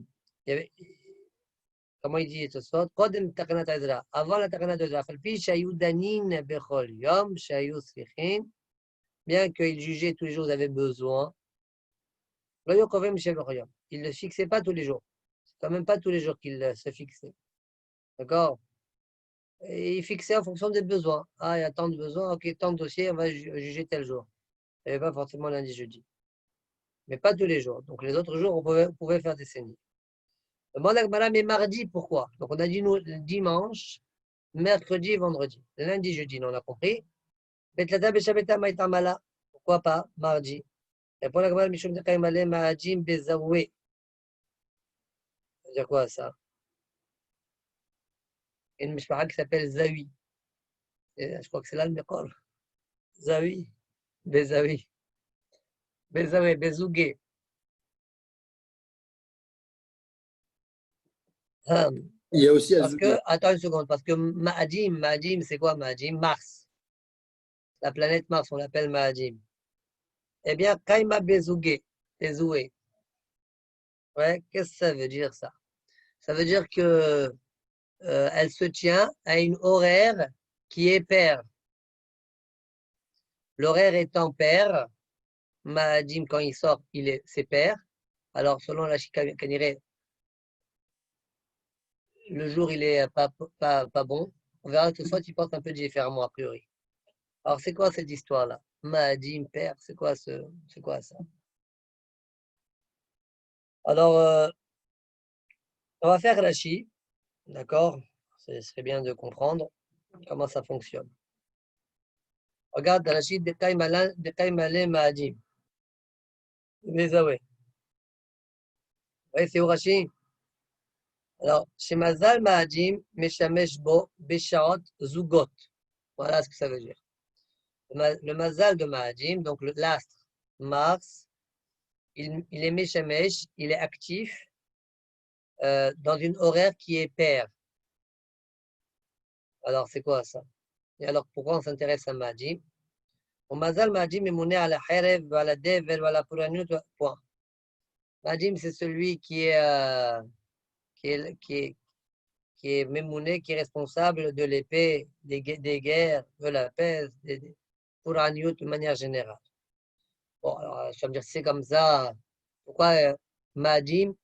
comment il dit ce soir, קודם תקנת עזרא, avant la תקנת עזרא, אף על פי שהיו דנים בכל יום, שהיו צריכים, bien qu'ils jugeaient tous les jours, ils avaient besoin, לא היו קובעים להישב בכל יום. Ils ne le fixaient pas tous les jours. C'est quand même pas tous les jours qu'ils se fixaient. D'accord? Et il fixait en fonction des besoins. Ah, il y a tant de besoins, ok, tant de dossiers, on va juger tel jour. Il n'y avait pas forcément lundi, jeudi. Mais pas tous les jours. Donc les autres jours, on pouvait faire des saignées. Mais mardi, pourquoi? Donc on a dit nous, dimanche, mercredi et vendredi. Lundi, jeudi, on a compris. Pourquoi pas mardi? Et pour la Gemara, Mishum de Kaimale, Ma'ajim Bezaoué. Ça veut dire quoi ça? Il y a une mishpara qui s'appelle Zawi. Je crois que c'est là le Mekor. Zawi, Bezawi. Bezaoué, Bezougué. Il y a aussi Parce que, Azouké. attends une seconde, parce que Ma'adim, c'est quoi Ma'adim? Mars. la planète Mars, on l'appelle Ma'adim. Eh bien, Kaima Bezoué. Ouais, qu'est-ce que ça veut dire ça? Ça veut dire que elle se tient à une horaire qui est paire. L'horaire étant paire, Ma'adim, quand il sort, c'est paire. Alors, selon la Chikanire, le jour, il est pas bon. On verra que soit il porte un peu différemment, a priori. Alors, c'est quoi cette histoire-là? Ma'adim, père, c'est quoi ça? Alors, on va faire Rashi, d'accord? Ce serait bien de comprendre comment ça fonctionne. Regarde Rashi, détail malin Ma'adim. Mais ah ouais. Oui, c'est où Rashi? Alors, chez Mazal Ma'adim, Meshamesh Bo, Beshaot, Zugot. Voilà ce que ça veut dire. Le Mazal de Ma'adim, donc l'astre Mars, il est Meshamesh, il est actif dans une horaire qui est paire. Alors, c'est quoi ça? Et alors, pourquoi on s'intéresse à Ma'adim? Au Mazal Ma'adim est mouné à la Kherev, à la Devel, à la Puranut, point. Ma'adim, c'est celui qui est Mémouné, qui est responsable de l'épée, des guerres, de la paix, pour Aniut de manière générale. Bon, alors, ça veut dire c'est comme ça. Pourquoi Madim,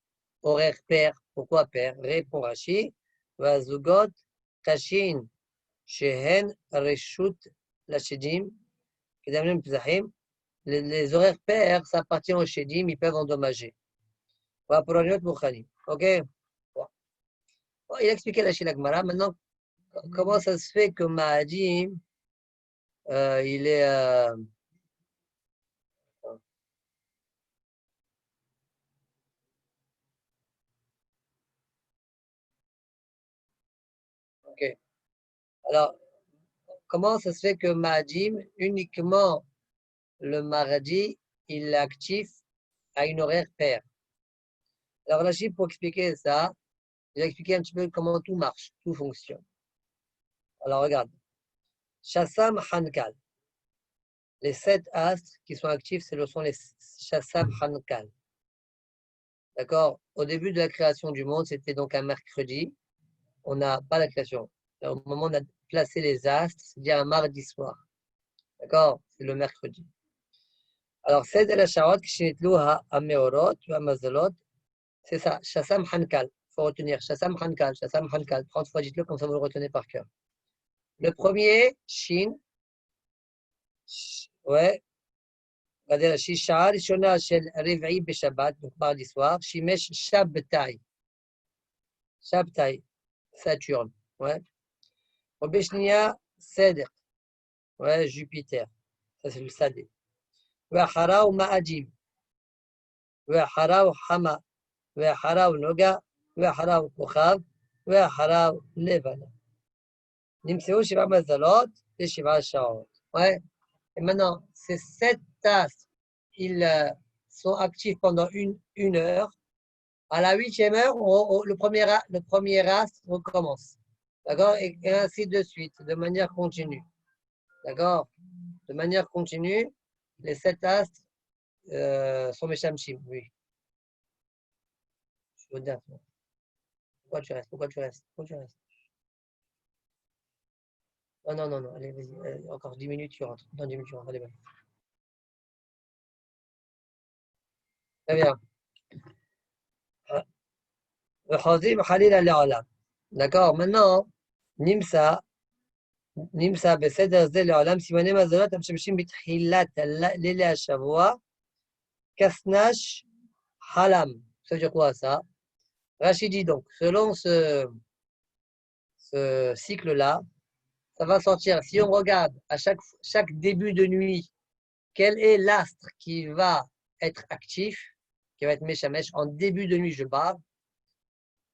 horaire pair? Pourquoi pair? Répond Rashi. Vazugot, Kashin, Shehen, Reshut, Lachedim, Kedamim Pzahim. Les horaires pairs, ça appartient aux Shedim, ils peuvent endommager. Voilà pour Aniut Mouchanim. Ok? Bon. Bon, il a expliqué la Shilagmara. Maintenant, comment ça se fait que Madim, il est. Ok. Alors, comment ça se fait que Madim, uniquement le mardi, il est actif à une horaire paire? Alors, là, pour expliquer ça, il a expliqué un petit peu comment tout marche, tout fonctionne. Alors, regarde. Shassam Hankal. Les 7 astres qui sont actifs, ce sont les Shassam Hankal. D'accord? Au début de la création du monde, c'était donc un mercredi. On n'a pas la création. Au moment où on a placé les astres, c'est-à-dire un mardi soir. D'accord? C'est le mercredi. Alors, c'est de la Shawat qui shinitlu ha-meorot, ha-mazalot. C'est ça, Shassam Hankal. Il faut retenir Shassam Hankal, Shassam Hankal. 30 fois, dites-le comme ça vous le retenez par cœur. Le premier, Shin. Ouais. Regardez, Shisha, Rishona, Shel Riv'i Beshabbat, donc mardi soir. Shimesh Shabtai. Shabtai, Saturne. Ouais. Obeshnia, Seder. Ouais, Jupiter. Ça, c'est le Sadé. Ve'acharaou Ma'adim. Ve'acharaou Hama. Ve'acharaou Noga. Ve'acharaou Kochav. Ve'acharaou Levana. Nimseo Shiva Mazalot et Shiva Shaot. Ouais. Et maintenant, ces 7 astres, ils sont actifs pendant une heure. À la 8e heure, le premier astre recommence. D'accord? Et ainsi de suite, de manière continue. D'accord? De manière continue, les 7 astres sont Meshamshim, oui. Je veux dire. Pourquoi tu restes? Pourquoi tu restes? Non, allez, vas-y. Encore 10 minutes, tu rentres. Dans 10 minutes, tu rentres. Allez, vas-y. Très bien. D'accord, maintenant, Nimsa, בסדר זה לעולם סימני מזלות המשמשים בתחילת לילה השבוע, Kasnash Halam. Ça veut dire quoi ça? Rachid dit donc, selon ce cycle-là, ça va sortir, si on regarde à chaque début de nuit, quel est l'astre qui va être actif, qui va être Meshamesh en début de nuit, je parle.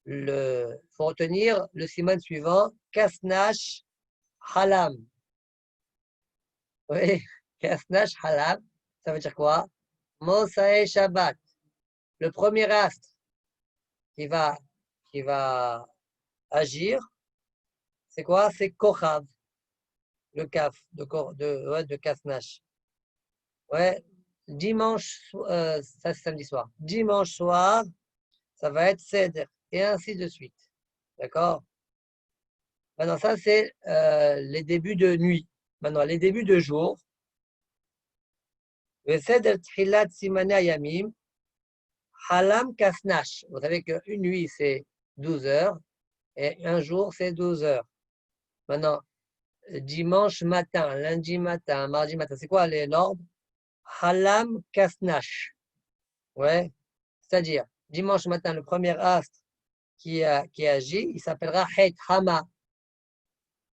Il faut retenir le siman suivant, Kasnash Halam. Oui, Kasnash Halam, ça veut dire quoi? Mosae Shabbat. Le premier astre qui va agir, c'est quoi? C'est Kochav. le kaf, de kasnash. Ouais, dimanche, ça c'est samedi soir. Dimanche soir, ça va être seder, et ainsi de suite. D'accord? Maintenant, ça c'est les débuts de nuit. Maintenant, les débuts de jour. Le seder tchilat simane ayamim, halam kasnash. Vous savez qu'une nuit c'est 12 heures, et un jour c'est 12 heures. Maintenant, dimanche matin, lundi matin, mardi matin, c'est quoi l'ordre? Halam kasnash. Ouais, c'est-à-dire, dimanche matin, le premier astre qui agit, il s'appellera Het Hama.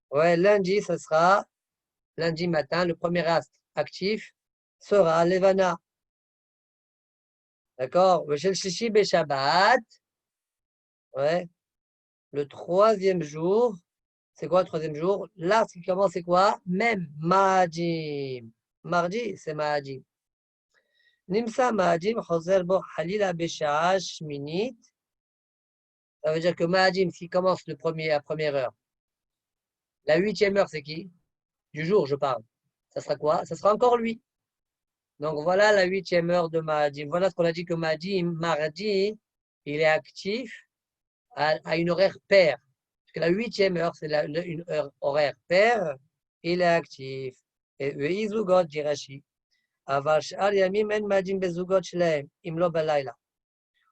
Ouais, lundi, ce sera, lundi matin, le premier astre actif sera Levana. D'accord? Le Shishi Shabbat. Ouais, le troisième jour, c'est quoi le troisième jour? L'astre qui commence, c'est quoi? Même Madim. Mardi, c'est Madim. Nimsa Madim, Choser Bo Halila Besha'a Shminit. Ça veut dire que Madim, qui commence à première heure, la 8e heure, c'est qui? Du jour, je parle. Ça sera quoi? Ça sera encore lui. Donc voilà la 8e heure de Madim. Voilà ce qu'on a dit que Madim, mardi, il est actif à une horaire paire. Parce que la 8e heure, c'est une heure horaire paire. Il est actif. Et Izugot, dit Rashi. Aval sh'ar yamim en Madim bezugot shleim, imlo balayla.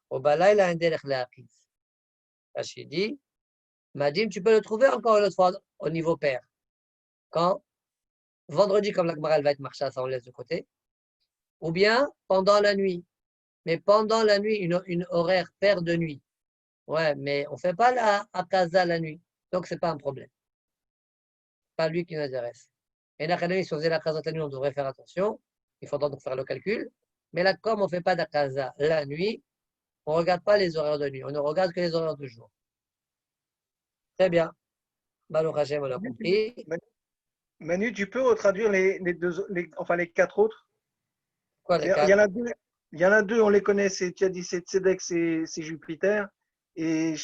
Au balayla, un derech le'achiz. Rashi dit, Madim, tu peux le trouver encore une autre fois au niveau pair. Quand? Vendredi, comme la Gemara va être marcha, ça on laisse de côté. Ou bien pendant la nuit. Mais pendant la nuit, une horaire paire de nuit. Ouais, mais on ne fait pas la akaza la nuit. Donc, ce n'est pas un problème. Pas lui qui nous intéresse. Et l'académie, si on faisait la akaza la nuit, on devrait faire attention. Il faudra donc faire le calcul. Mais là, comme on ne fait pas d'akaza la nuit, on ne regarde pas les horaires de nuit. On ne regarde que les horaires de jour. Très bien. Baruch Hashem, on a compris. Manu, tu peux retraduire les quatre autres? Quoi, les Il y quatre? en a deux. Il y en a deux, on les connaît. Tu as dit c'est Tzedek, c'est Jupiter. Et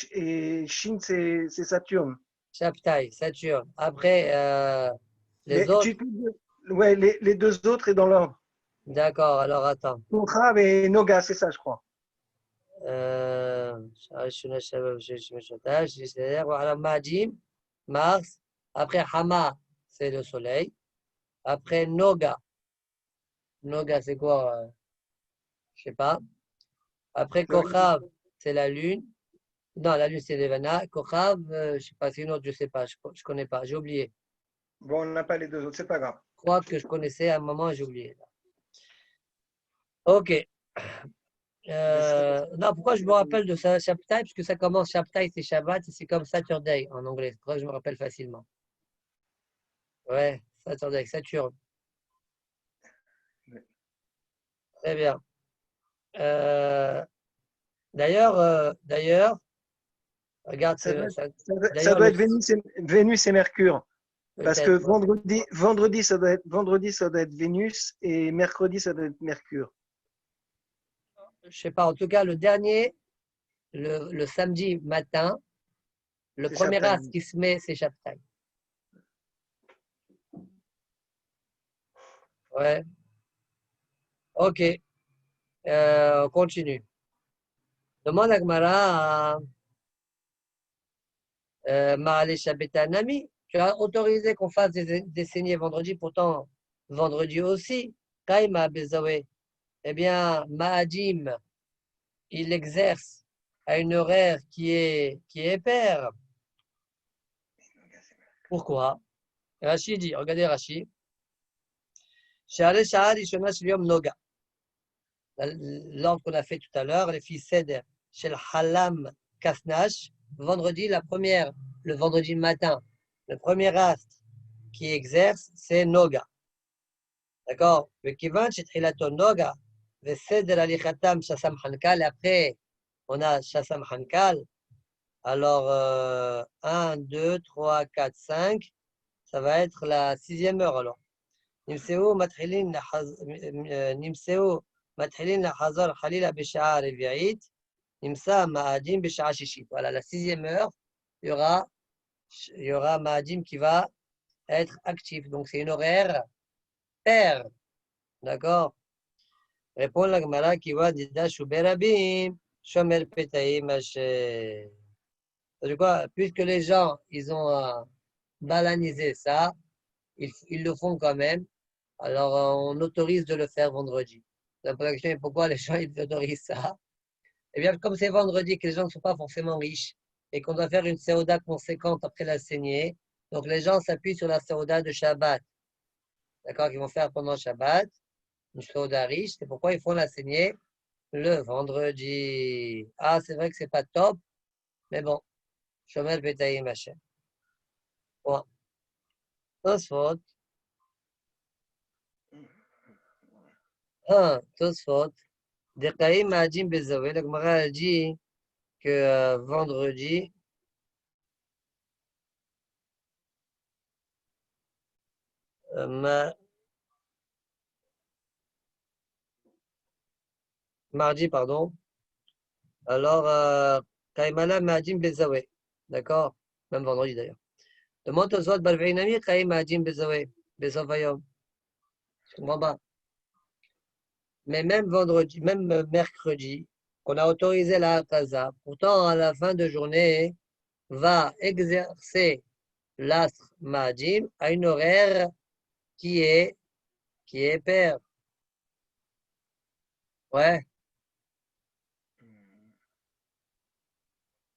Shin, c'est Saturne. Chaptaï, Saturne. Après, les Mais autres. ouais, les deux autres est dans l'ordre. D'accord, alors attends. Konchav et Noga, c'est ça, je crois. Voilà, Madim, Mars. Après Hama, c'est le soleil. Après Noga. Noga, c'est quoi? Je sais pas. Après Kochav, c'est la lune. Non, la lune, c'est Levana. Kochav, je sais pas, c'est une autre, je sais pas. Je connais pas, j'ai oublié. Bon, on n'a pas les deux autres, c'est pas grave. Je crois que je connaissais à un moment, j'ai oublié. Ok. Non, pourquoi je me rappelle de ça, Shabtai? Parce que ça commence Shabtai, c'est Shabbat, et c'est comme Saturday en anglais. C'est pour ça que je me rappelle facilement. Ouais, Saturday, Saturne. Très bien. D'ailleurs, regarde, Ça doit d'ailleurs, être Vénus et Mercure. Parce que peut-être, vendredi, ça doit être Vénus et mercredi, ça doit être Mercure. je sais pas, en tout cas, le dernier, le samedi matin, le C'est premier Shabtai. as qui se met, c'est Shabtai. Ouais. Ok. On continue. Demande à Gmara, Maale Shabbetanami, tu as autorisé qu'on fasse des saignées vendredi, pourtant vendredi aussi. Kaima Bezawe. Eh bien, Maadim, il exerce à une horaire qui est paire. Pourquoi? Rashi dit, regardez Rashi. Noga. L'ordre qu'on a fait tout à l'heure, les filles Seder, Shel Halam Kasnash, vendredi, le vendredi matin, le premier astre qui exerce, c'est Noga. D'accord? Le Kivan, c'est Trilaton Noga, le Seder Alichatam Shassam Hankal, et après, on a Shassam Hankal. Alors, 1, 2, 3, 4, 5, ça va être la 6e heure alors. Nimseo Matrilin Lahazar Khalila Bisha'a Revi'it, Nimsa Ma'adim Bisha'a Shishit. Voilà, la 6e heure, il y aura Ma'adim qui va être actif. Donc, c'est une horaire paire. D'accord? Répond la Gemara qui va Dida Shuberabim, Shomer Petaim Haché. C'est quoi? Puisque les gens, ils ont balanisé ça, ils le font quand même. Alors, on autorise de le faire vendredi. La première question est pourquoi les gens ils autorisent ça? Eh bien, comme c'est vendredi, que les gens ne sont pas forcément riches et qu'on doit faire une séoda conséquente après la saignée, donc les gens s'appuient sur la séoda de Shabbat. D'accord? Qu'ils vont faire pendant Shabbat, une séoda riche. C'est pourquoi ils font la saignée le vendredi. Ah, c'est vrai que c'est pas top, mais bon. Shomer Betaïm Hashem. Bon. Tosfot. Tosfot. Dekaïm Ma'adim Bezavé. La Gemara a dit que vendredi, mardi, pardon. Alors, Kaimala Ma'adim Bezavé. D'accord? Même vendredi d'ailleurs. Demande Tosfot Balveinami Kaïm Ma'adim Bezavé. Bezavayom. Je comprends pas. Mais même vendredi, même mercredi, qu'on a autorisé la Hakaza, pourtant à la fin de journée, va exercer l'astre Ma'adim à une horaire qui est paire. Ouais,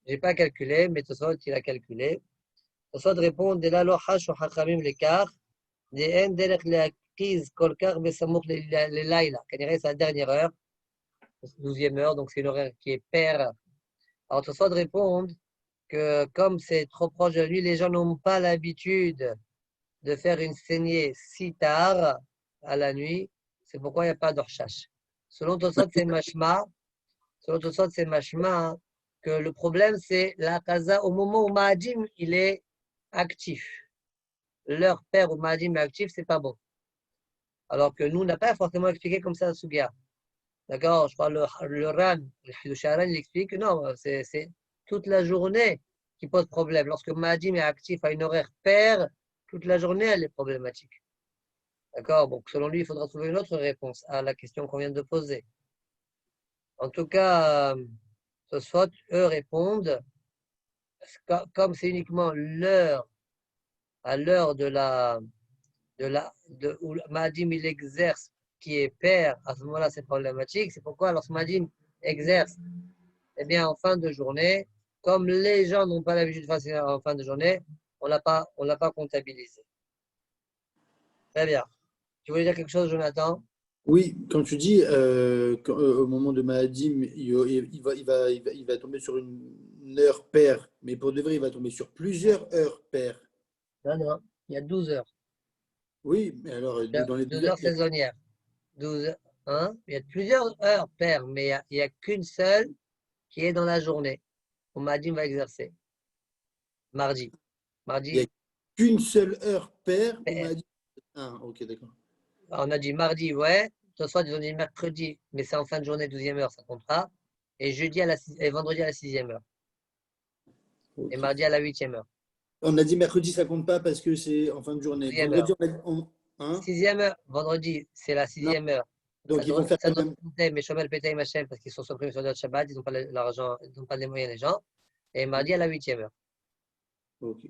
j'ai pas calculé, mais Tosfot il a calculé. Tosfot répond de la lohash ou hachamim l'écart, de en derech leakiz kolkar besamouk le laila. C'est la dernière heure, 12e heure, donc c'est une horaire qui est paire. Alors Tosfot répond que comme c'est trop proche de lui, les gens n'ont pas l'habitude de faire une saignée si tard à la nuit. C'est pourquoi il n'y a pas d'orchash. Selon Tosfot, c'est mashma. Selon Tosfot, c'est mashma que le problème, c'est la kaza au moment où Ma'adim, il est actif. Leur père ou Ma'adim est actif, c'est pas bon. Alors que nous, on n'a pas forcément expliqué comme ça la Sugia. D'accord? Je crois le Ran, le Sharan, il explique que non, c'est toute la journée qui pose problème. Lorsque Ma'adim est actif à une horaire paire, toute la journée, elle est problématique. D'accord? Donc, selon lui, il faudra trouver une autre réponse à la question qu'on vient de poser. En tout cas, Tosfot, eux répondent, comme c'est uniquement l'heure, à l'heure où Madim il exerce, qui est père, à ce moment-là, c'est problématique. C'est pourquoi, lorsque Madim exerce, eh bien, en fin de journée, comme les gens n'ont pas l'habitude de faire ça en fin de journée, on l'a pas comptabilisé. Très bien. Tu voulais dire quelque chose, Jonathan? Oui, quand tu dis au moment de Mahadim, il va tomber sur une heure paire, mais pour de vrai, il va tomber sur plusieurs heures paires. Non, non, il y a 12 heures. Oui, mais alors, dans les 12 12 heures, heures saisonnières. 12 heures, hein? Il y a plusieurs heures paires, mais il n'y a qu'une seule qui est dans la journée. Où Madim va exercer. Mardi. il n'y a Mardi, qu'une seule heure paire où paire. Mahadim. Ah, ok, d'accord. On a dit mardi, ouais. Ce soir, ils ont dit mercredi, mais c'est en fin de journée, 12e heure, ça comptera. Et et vendredi à la 6e heure. Et Ok. mardi à la 8e heure. On a dit mercredi, ça compte pas parce que c'est en fin de journée. 12e Vendredi, heure. hein? 6e heure, vendredi, c'est la Non, 6e heure. donc ils vont faire Ça quand doit même. compter, mais Shomel Pétaï Machem, parce qu'ils sont supprimés sur le Shabbat, ils n'ont pas l'argent, ils n'ont pas les moyens, les gens. Et mardi à la 8e heure. Ok.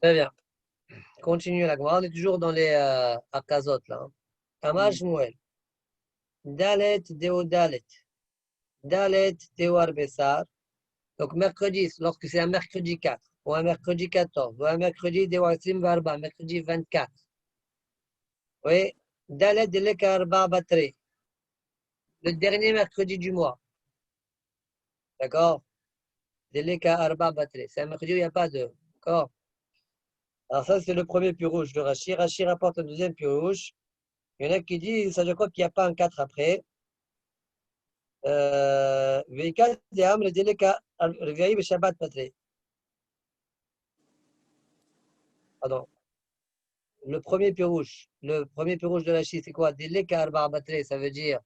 Très bien. Continue la Gemara. On est toujours dans les Akazot, là. Amar Shmuel. Dalet Deo Dalet. Dalet Deo Arbessar. Donc, mercredi, lorsque c'est un mercredi 4, ou un mercredi 14, ou un mercredi Deo Asim Varba, mercredi 24. Oui. Dalet Delek Arba Batre. Le dernier mercredi du mois. D'accord? Delek Arba Batre. C'est un mercredi où il n'y a pas de. D'accord? Alors, ça, c'est le premier pirouche de Rashi. Rashi rapporte un deuxième pirouche. Il y en a qui disent, ça je crois qu'il n'y a pas un 4 après. Pardon. Le premier pirouche de la Chine, c'est quoi? Deleka arba batre, ça veut dire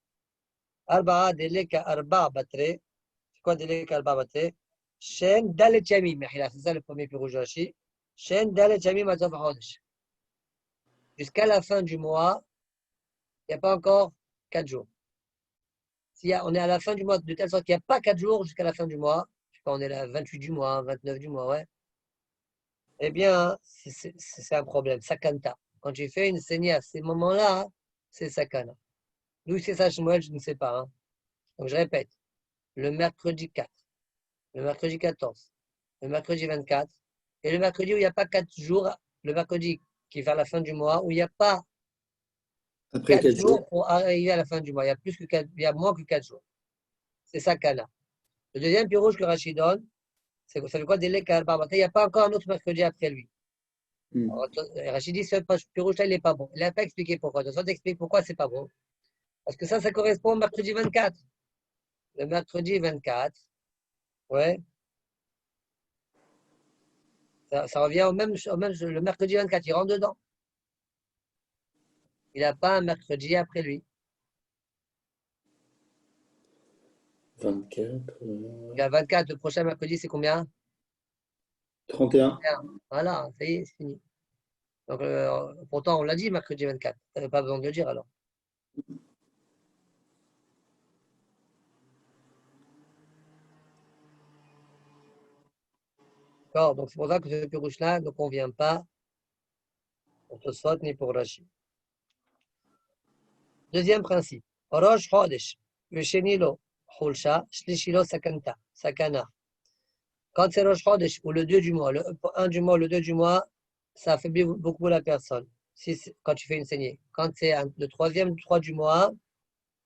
arba deleka arba batre. C'est quoi deleka arba batre? Shen dalet yamim, c'est ça le premier pirouche de la Chine. Shen Dalet Yamim Ad Sof HaChodesh. Jusqu'à la fin du mois, il n'y a pas encore 4 jours. Si on est à la fin du mois, de telle sorte qu'il n'y a pas 4 jours jusqu'à la fin du mois, je sais pas, on est là 28 du mois, 29 du mois, ouais. Eh bien, c'est un problème, sakanta. Quand tu fais une saignée à ces moments-là, c'est sakana. D'où c'est ça, Shmuel, je ne sais pas. Hein. Donc, je répète, le mercredi 4, le mercredi 14, le mercredi 24, et le mercredi où il n'y a pas 4 jours, le mercredi qui est vers la fin du mois, où il n'y a pas Après 4 4 jours. jours pour arriver à la fin du mois. Il y a, plus que 4, il y a moins que 4 jours. C'est sakana. Le deuxième pirouge que Rachid donne, ça fait quoi délai il n'y a pas encore un autre mercredi après lui. Rachid dit ce pirouge-là, il n'est pas bon. Il n'a pas expliqué pourquoi. Donc, ça t'explique pourquoi c'est pas bon. Parce que ça correspond au mercredi 24. Le mercredi 24, ouais, ça revient au même, le mercredi 24, il rentre dedans. Il n'a pas un mercredi après lui. 24. Il a 24, le prochain mercredi, c'est combien? 31. Voilà, ça y est, c'est fini. Donc, pourtant, on l'a dit mercredi 24. Tu n'avais pas besoin de le dire alors. D'accord, donc c'est pour ça que ce pirouche-là ne convient pas pour Tosfot ni pour Rashi. Deuxième principe. Rosh Chodesh, Veshenilo, Hulsha, Shlishilo Sakana. Quand c'est Rosh Chodesh ou le 2 du mois, le 1 du mois, le 2 du mois, ça affaiblit beaucoup la personne. Quand tu fais une saignée. Quand c'est le 3e, 3 du mois,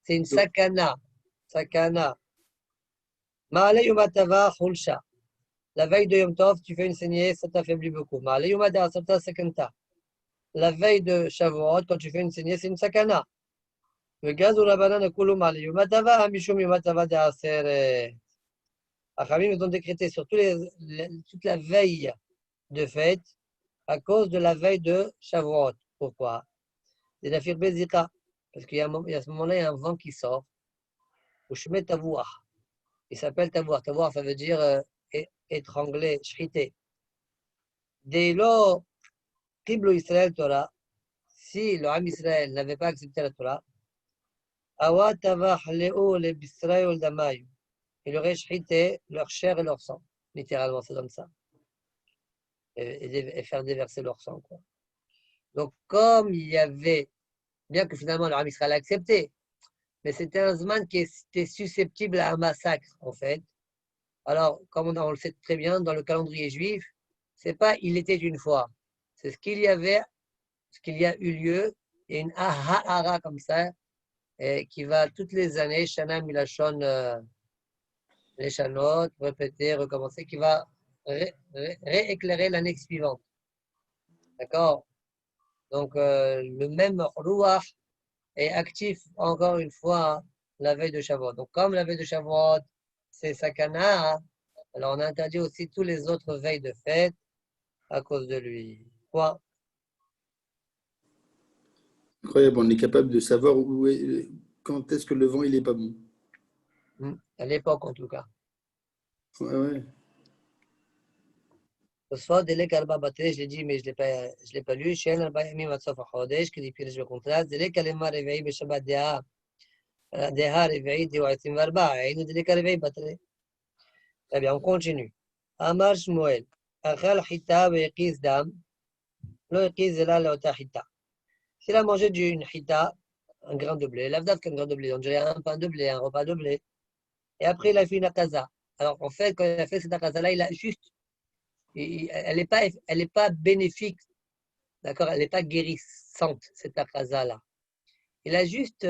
c'est une sakana. Sakana. Ma'ale Yumatava Hulsha. La veille de Yom Tov, tu fais une saignée, ça t'affaiblit beaucoup. Ma'ale Yumada Asata Sakanta. La veille de Shavuot, quand tu fais une saignée, c'est une sakana. Le gaz ou la banane, Kulu Ma'ale Yumatava, Mishum Yumatava de Aseret. Achamim, ils ont décrété sur toute la veille de fête à cause de la veille de Shavuot. Pourquoi? C'est la firbe zika. Parce qu'il y a à ce moment-là, il y a un vent qui sort. Ou Shmet Tavouah. Il s'appelle Tavouah. Tavouah, ça veut dire étrangler, shriter. Dès lors, Qiblu Israël Torah, si le Ham Israël n'avait pas accepté la Torah, Awa Tavah Leo le Bisraël Damayou. Il aurait shrité leur chair et leur sang. Littéralement, c'est comme ça. Et faire déverser leur sang. Quoi. Donc, comme il y avait, bien que finalement le Ham Israël a accepté, mais c'était un Zman qui était susceptible à un massacre, en fait. Alors, comme on le sait très bien, dans le calendrier juif, c'est pas il était une fois, c'est ce qu'il y avait, ce qu'il y a eu lieu, et une ahara comme ça, qui va toutes les années, Shana Milachon, les Shanot, répéter, recommencer, qui va rééclairer l'année suivante. D'accord? Donc, le même Ruach est actif encore une fois la veille de Shavuot. Donc, comme la veille de Shavuot, c'est Sakana, alors on interdit aussi tous les autres veilles de fête à cause de lui. Quoi? Incroyable, on est capable de savoir quand est-ce que le vent il est pas bon. À l'époque, en tout cas. Ouais, ouais. Soit délai Karba Baté, je l'ai dit, mais je ne l'ai pas lu. Shen Arba Yamim Atsof HaChodesh, qui dit Pirish le contrat. Délai Kalema Reve'i Beshabbat Deha, Deha Reve'i Dewa'itim Varba. Aïnou délai Reve'i Baté. Très bien, on continue. Amar Shmuel. Achal Chita Ve'ekiz Dam. Lo Ekiz Ela Leota Chita. S'il a mangé d'une Chita, un grain de blé, l'avdat qu'un grain de blé, on dirait un pain de blé, un repas de blé. Et après, il a fait une akaza. Alors, en fait, quand il a fait cette akaza-là, il a juste. Elle n'est pas bénéfique, d'accord? Elle n'est pas guérissante, cette akaza-là. Il a juste.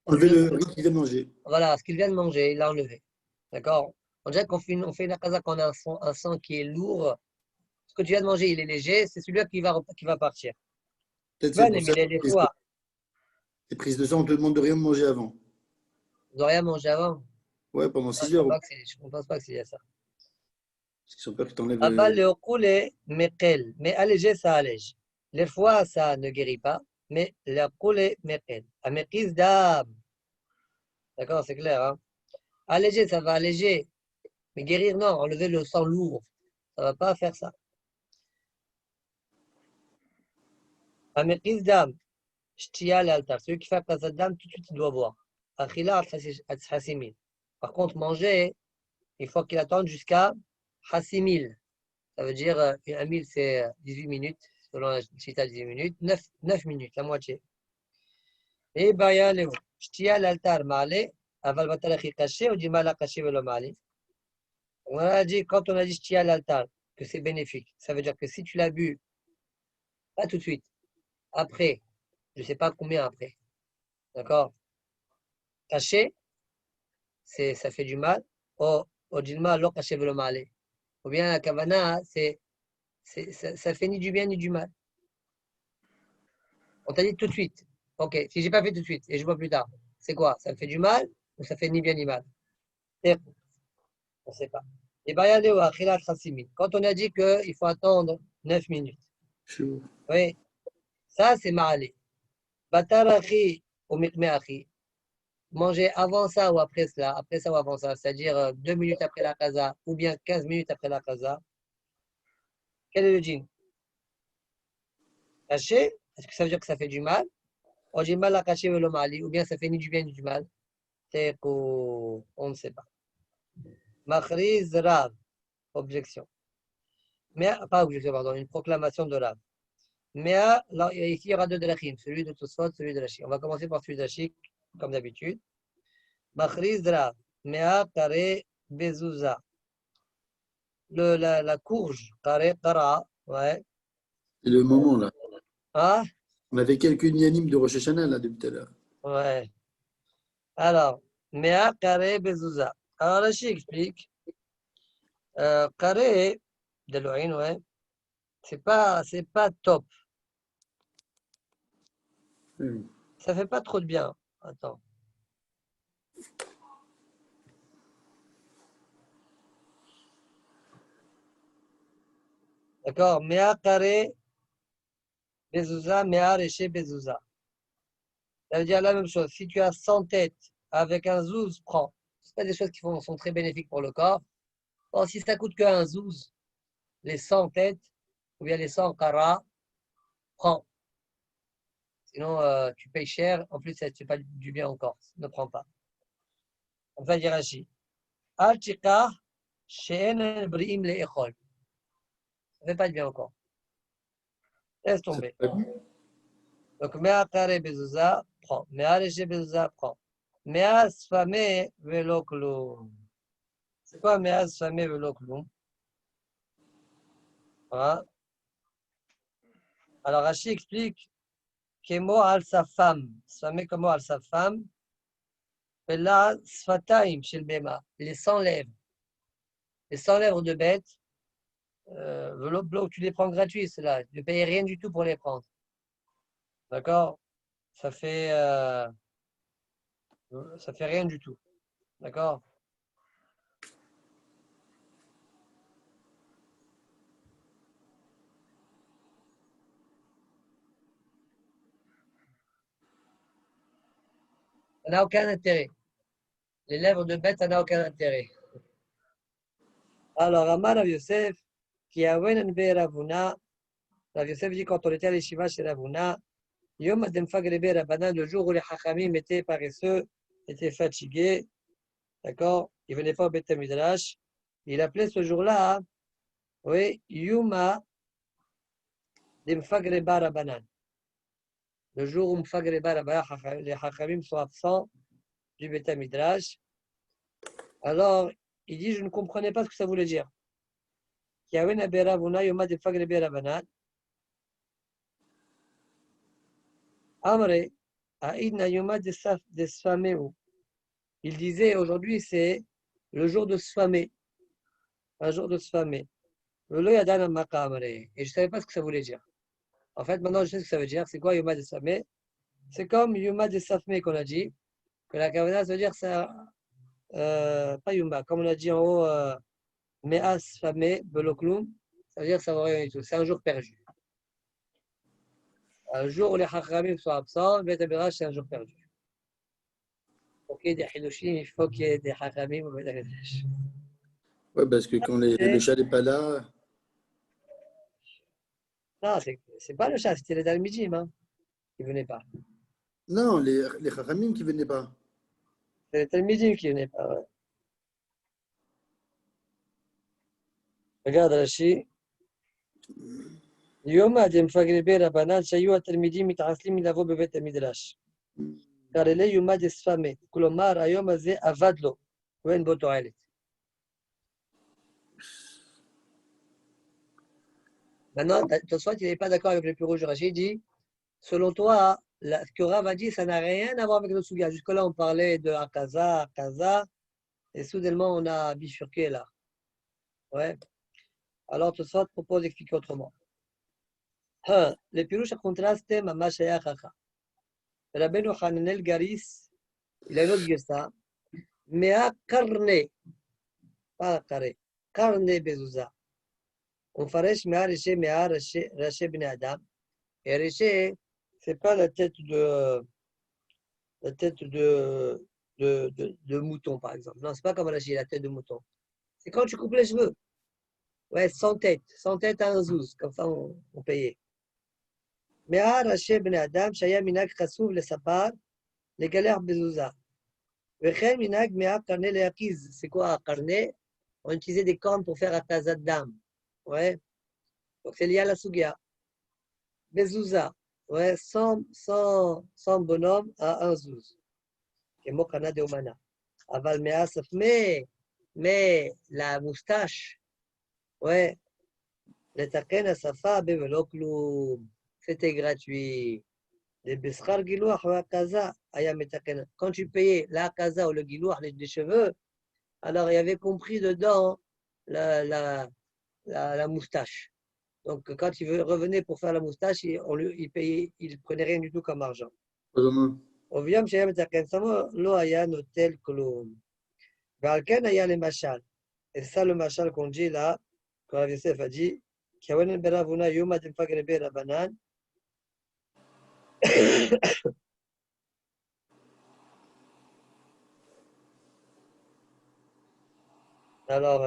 Enlever le riz qu'il vient de manger. Voilà, ce qu'il vient de manger, il l'a enlevé. D'accord? On dirait qu'on fait une akaza quand on a un sang qui est lourd. Ce que tu viens de manger, il est léger, c'est celui-là qui va partir. Peut-être c'est Ben, pour mais ça. il est des fois. Les prises de sang, on te demande de rien manger avant. Ils n'ont rien mangé avant. Ouais, pendant Je 6 heures. ne pense pas que c'est ça. Parce qu'ils ont peur qu'ils t'enlèvent. Abal le koulé, mekel. Mais alléger, ça allège. Les fois, ça ne guérit pas, mais le koulé, mekel. Amekiz d'âme. D'accord, c'est clair. Hein? Alléger, ça va alléger. Mais guérir, non. Enlever le sang lourd. Ça ne va pas faire ça. Améris dam, shtia l'altar. Celui qui fait Qasad dam, tout de suite, il doit boire. Akhila al-Hassimil. Par contre, manger, il faut qu'il attende jusqu'à Hassimil. Ça veut dire, un mille, c'est 18 minutes, selon la chita, 18 minutes, 9 minutes, la moitié. Et Baya Léo, Shtia l'altar, Male, Aval Batalachi caché, ou dit Mala caché, velo Male. On a dit, quand on a dit Shtia l'altar, que c'est bénéfique, ça veut dire que si tu l'as bu, pas tout de suite, après, je ne sais pas combien après, d'accord? Caché, ça fait du mal, ou Dilma, lo caché, velo Male. Ou bien la kavana, ça fait ni du bien ni du mal. On t'a dit tout de suite. Ok, si j'ai pas fait tout de suite et je vois plus tard, c'est quoi? Ça me fait du mal ou ça fait ni bien ni mal? On ne sait pas. Et quand on a dit qu'il faut attendre 9 minutes, Chaud. oui, ça c'est ma'ali. Batarachi ou mikmeachi, manger avant ça ou après cela, après ça ou avant ça, c'est-à-dire 2 minutes après la kaza ou bien 15 minutes après la kaza, quel est le djinn? Caché, est-ce que ça veut dire que ça fait du mal? Ou j'ai mal à cacher le mali, ou bien ça fait ni du bien ni du mal? C'est qu'on ne sait pas. Makhriz Rav, objection. Mais, pas objection, pardon, une proclamation de Rav. Mais là, ici, il y aura deux drachim, celui de Tosfot, celui de Rashi. On va commencer par celui de Rashi, comme d'habitude. Makhriz Rav, Mea Kare Bezouza. La courge, Kare Kara, ouais. C'est le moment là. Ah, On avait quelques unanimes de Rosh Hashanah là depuis tout à l'heure. ouais. Alors, Mea Kare Bezouza. Alors, Rashi explique, Kare, d'Elohim, ouais, c'est pas top. Ça fait pas trop de bien. Attends. D'accord? Mea Kare Bezouza, Mea Reché Bezouza. Ça veut dire la même chose. Si tu as 100 têtes avec un zouz, prends. Ce pas des choses qui sont très bénéfiques pour le corps. Or, si ça coûte qu'un zouz, les 100 têtes, ou bien les 100 karas, prends. Sinon, tu payes cher. En plus, ça ne fait pas du bien au corps. Ne prends pas. Enfin, dire Rashi. Al-Tiqa, She'en Bri'im Le'echol. Ça ne fait pas de bien au corps. Laisse tomber. Donc, Mea Kare Bezouza, prends. Mea Reché Bezouza, prends. Mea Sfame Velo Kloum. C'est quoi Mea Sfame Velo Kloum? Voilà. Alors, Rashi explique Kemo al sa femme. Sfame comme al sa femme. Et là, Sfataim chez le Bema. Les 100 lèvres. Les 100 lèvres de bête. Tu les prends gratuits, cela. Tu ne payes rien du tout pour les prendre. D'accord? Ça fait rien du tout. D'accord? Ça n'a aucun intérêt. Les lèvres de bête, ça n'a aucun intérêt. Alors, Amar Rav Yosef, qui a Ravuna, Rav Yosef dit quand on était à l'Eshiva chez Ravuna, Yom Ademfag Rebe Rabbanan, le jour où les Chachamim étaient paresseux, étaient fatigués, d'accord? Ils ne venaient pas au Beth Midrash. Il appelait ce jour-là, oui, Yuma Demfag Reba Rabbanan. Le jour où Mfag Reba Rabbanan, les Chachamim sont absents du Beth Midrash. Alors, il dit, je ne comprenais pas ce que ça voulait dire. Yahweh Ravuna, Yoma Demfag Rebe Rabbanan. Amre, Aïdna Yoma de Sfameu. Il disait aujourd'hui c'est le jour de Sfamé, un jour de Sfamé. Et je ne savais pas ce que ça voulait dire. En fait, maintenant je sais ce que ça veut dire. C'est quoi Yoma de Sfamé? C'est comme Yoma de Safmé qu'on a dit, que la Kavana, ça veut dire ça, pas Yoma, comme on a dit en haut, Mea Sfamé, Belokloum, ça veut dire ça ne vaut rien du tout. C'est un jour perdu. Un jour où les Chachamim sont absents, le Beth Midrash, c'est un jour perdu. Pour qu'il y ait des Hidushim, il faut qu'il y ait des Chachamim au Beth Midrash. Ouais, parce que quand le chat n'est pas là. Non, c'est pas le chat, c'était les Talmidim hein, qui ne venaient pas. Non, les Chachamim qui venaient pas. C'est les Talmidim qui ne venaient pas. Ouais. Regarde Rashi. יום דמפגרבי רבנן שהיו התלמידים מתעצלים מלבוא בבית המדרש. קרלי יומא דספמא, כלומר היום הזה אבד לו, ואין בו תועלת. Maintenant, Tosfot, il n'est pas d'accord avec le plus rouge de Rachid, il dit, selon toi, ce que Rav a dit, ça n'a rien à voir avec notre souga. Jusque-là, on parlait de Akaza, et soudainement, on a bifurqué là. Ouais. Alors, Tosfot propose d'expliquer autrement. Le pirouche a contrasté Mama Shaya Chacha. Rabbeinu Hananel Garis, il a une autre gesta. Mea carne, pas carré, carne bezouza. On faresh mea reché, mea raché bne Adam. Et reché, c'est pas la tête de mouton, par exemple. Non, c'est pas comme raché, la tête de mouton. C'est quand tu coupes les cheveux. Ouais, sans tête à un zouz. Comme ça, on payait. Mea raché bne Adam, shaya minak chasouv le sapar, les galères bezouza. Vechem minak mea carne le akiz. C'est quoi carne? On utilisait des cornes pour faire atazat d'âme. Ouais. Donc c'est lié à la sugia. Bezouza. Ouais, sans bonhomme à un zouz. Et mokana de omana. Aval measaf, mais la moustache. Ouais. Le taken asafa bevelo kloum. C'était gratuit. Les beschar gilouach ou akaza. Aya metaken. Quand tu payais la akaza ou le gilouach, les cheveux, alors il y avait compris dedans la moustache. Donc, quand il revenait pour faire la moustache, il payait, il prenait rien du tout comme argent. Oviam sheyam etaken samo lo aya notel kolom. Valken aya le machal. Et c'est ça le machal qu'on dit là, quand Rav Yosef a dit, Kiawen beravuna yoma demfagrebe rabanan. Alors,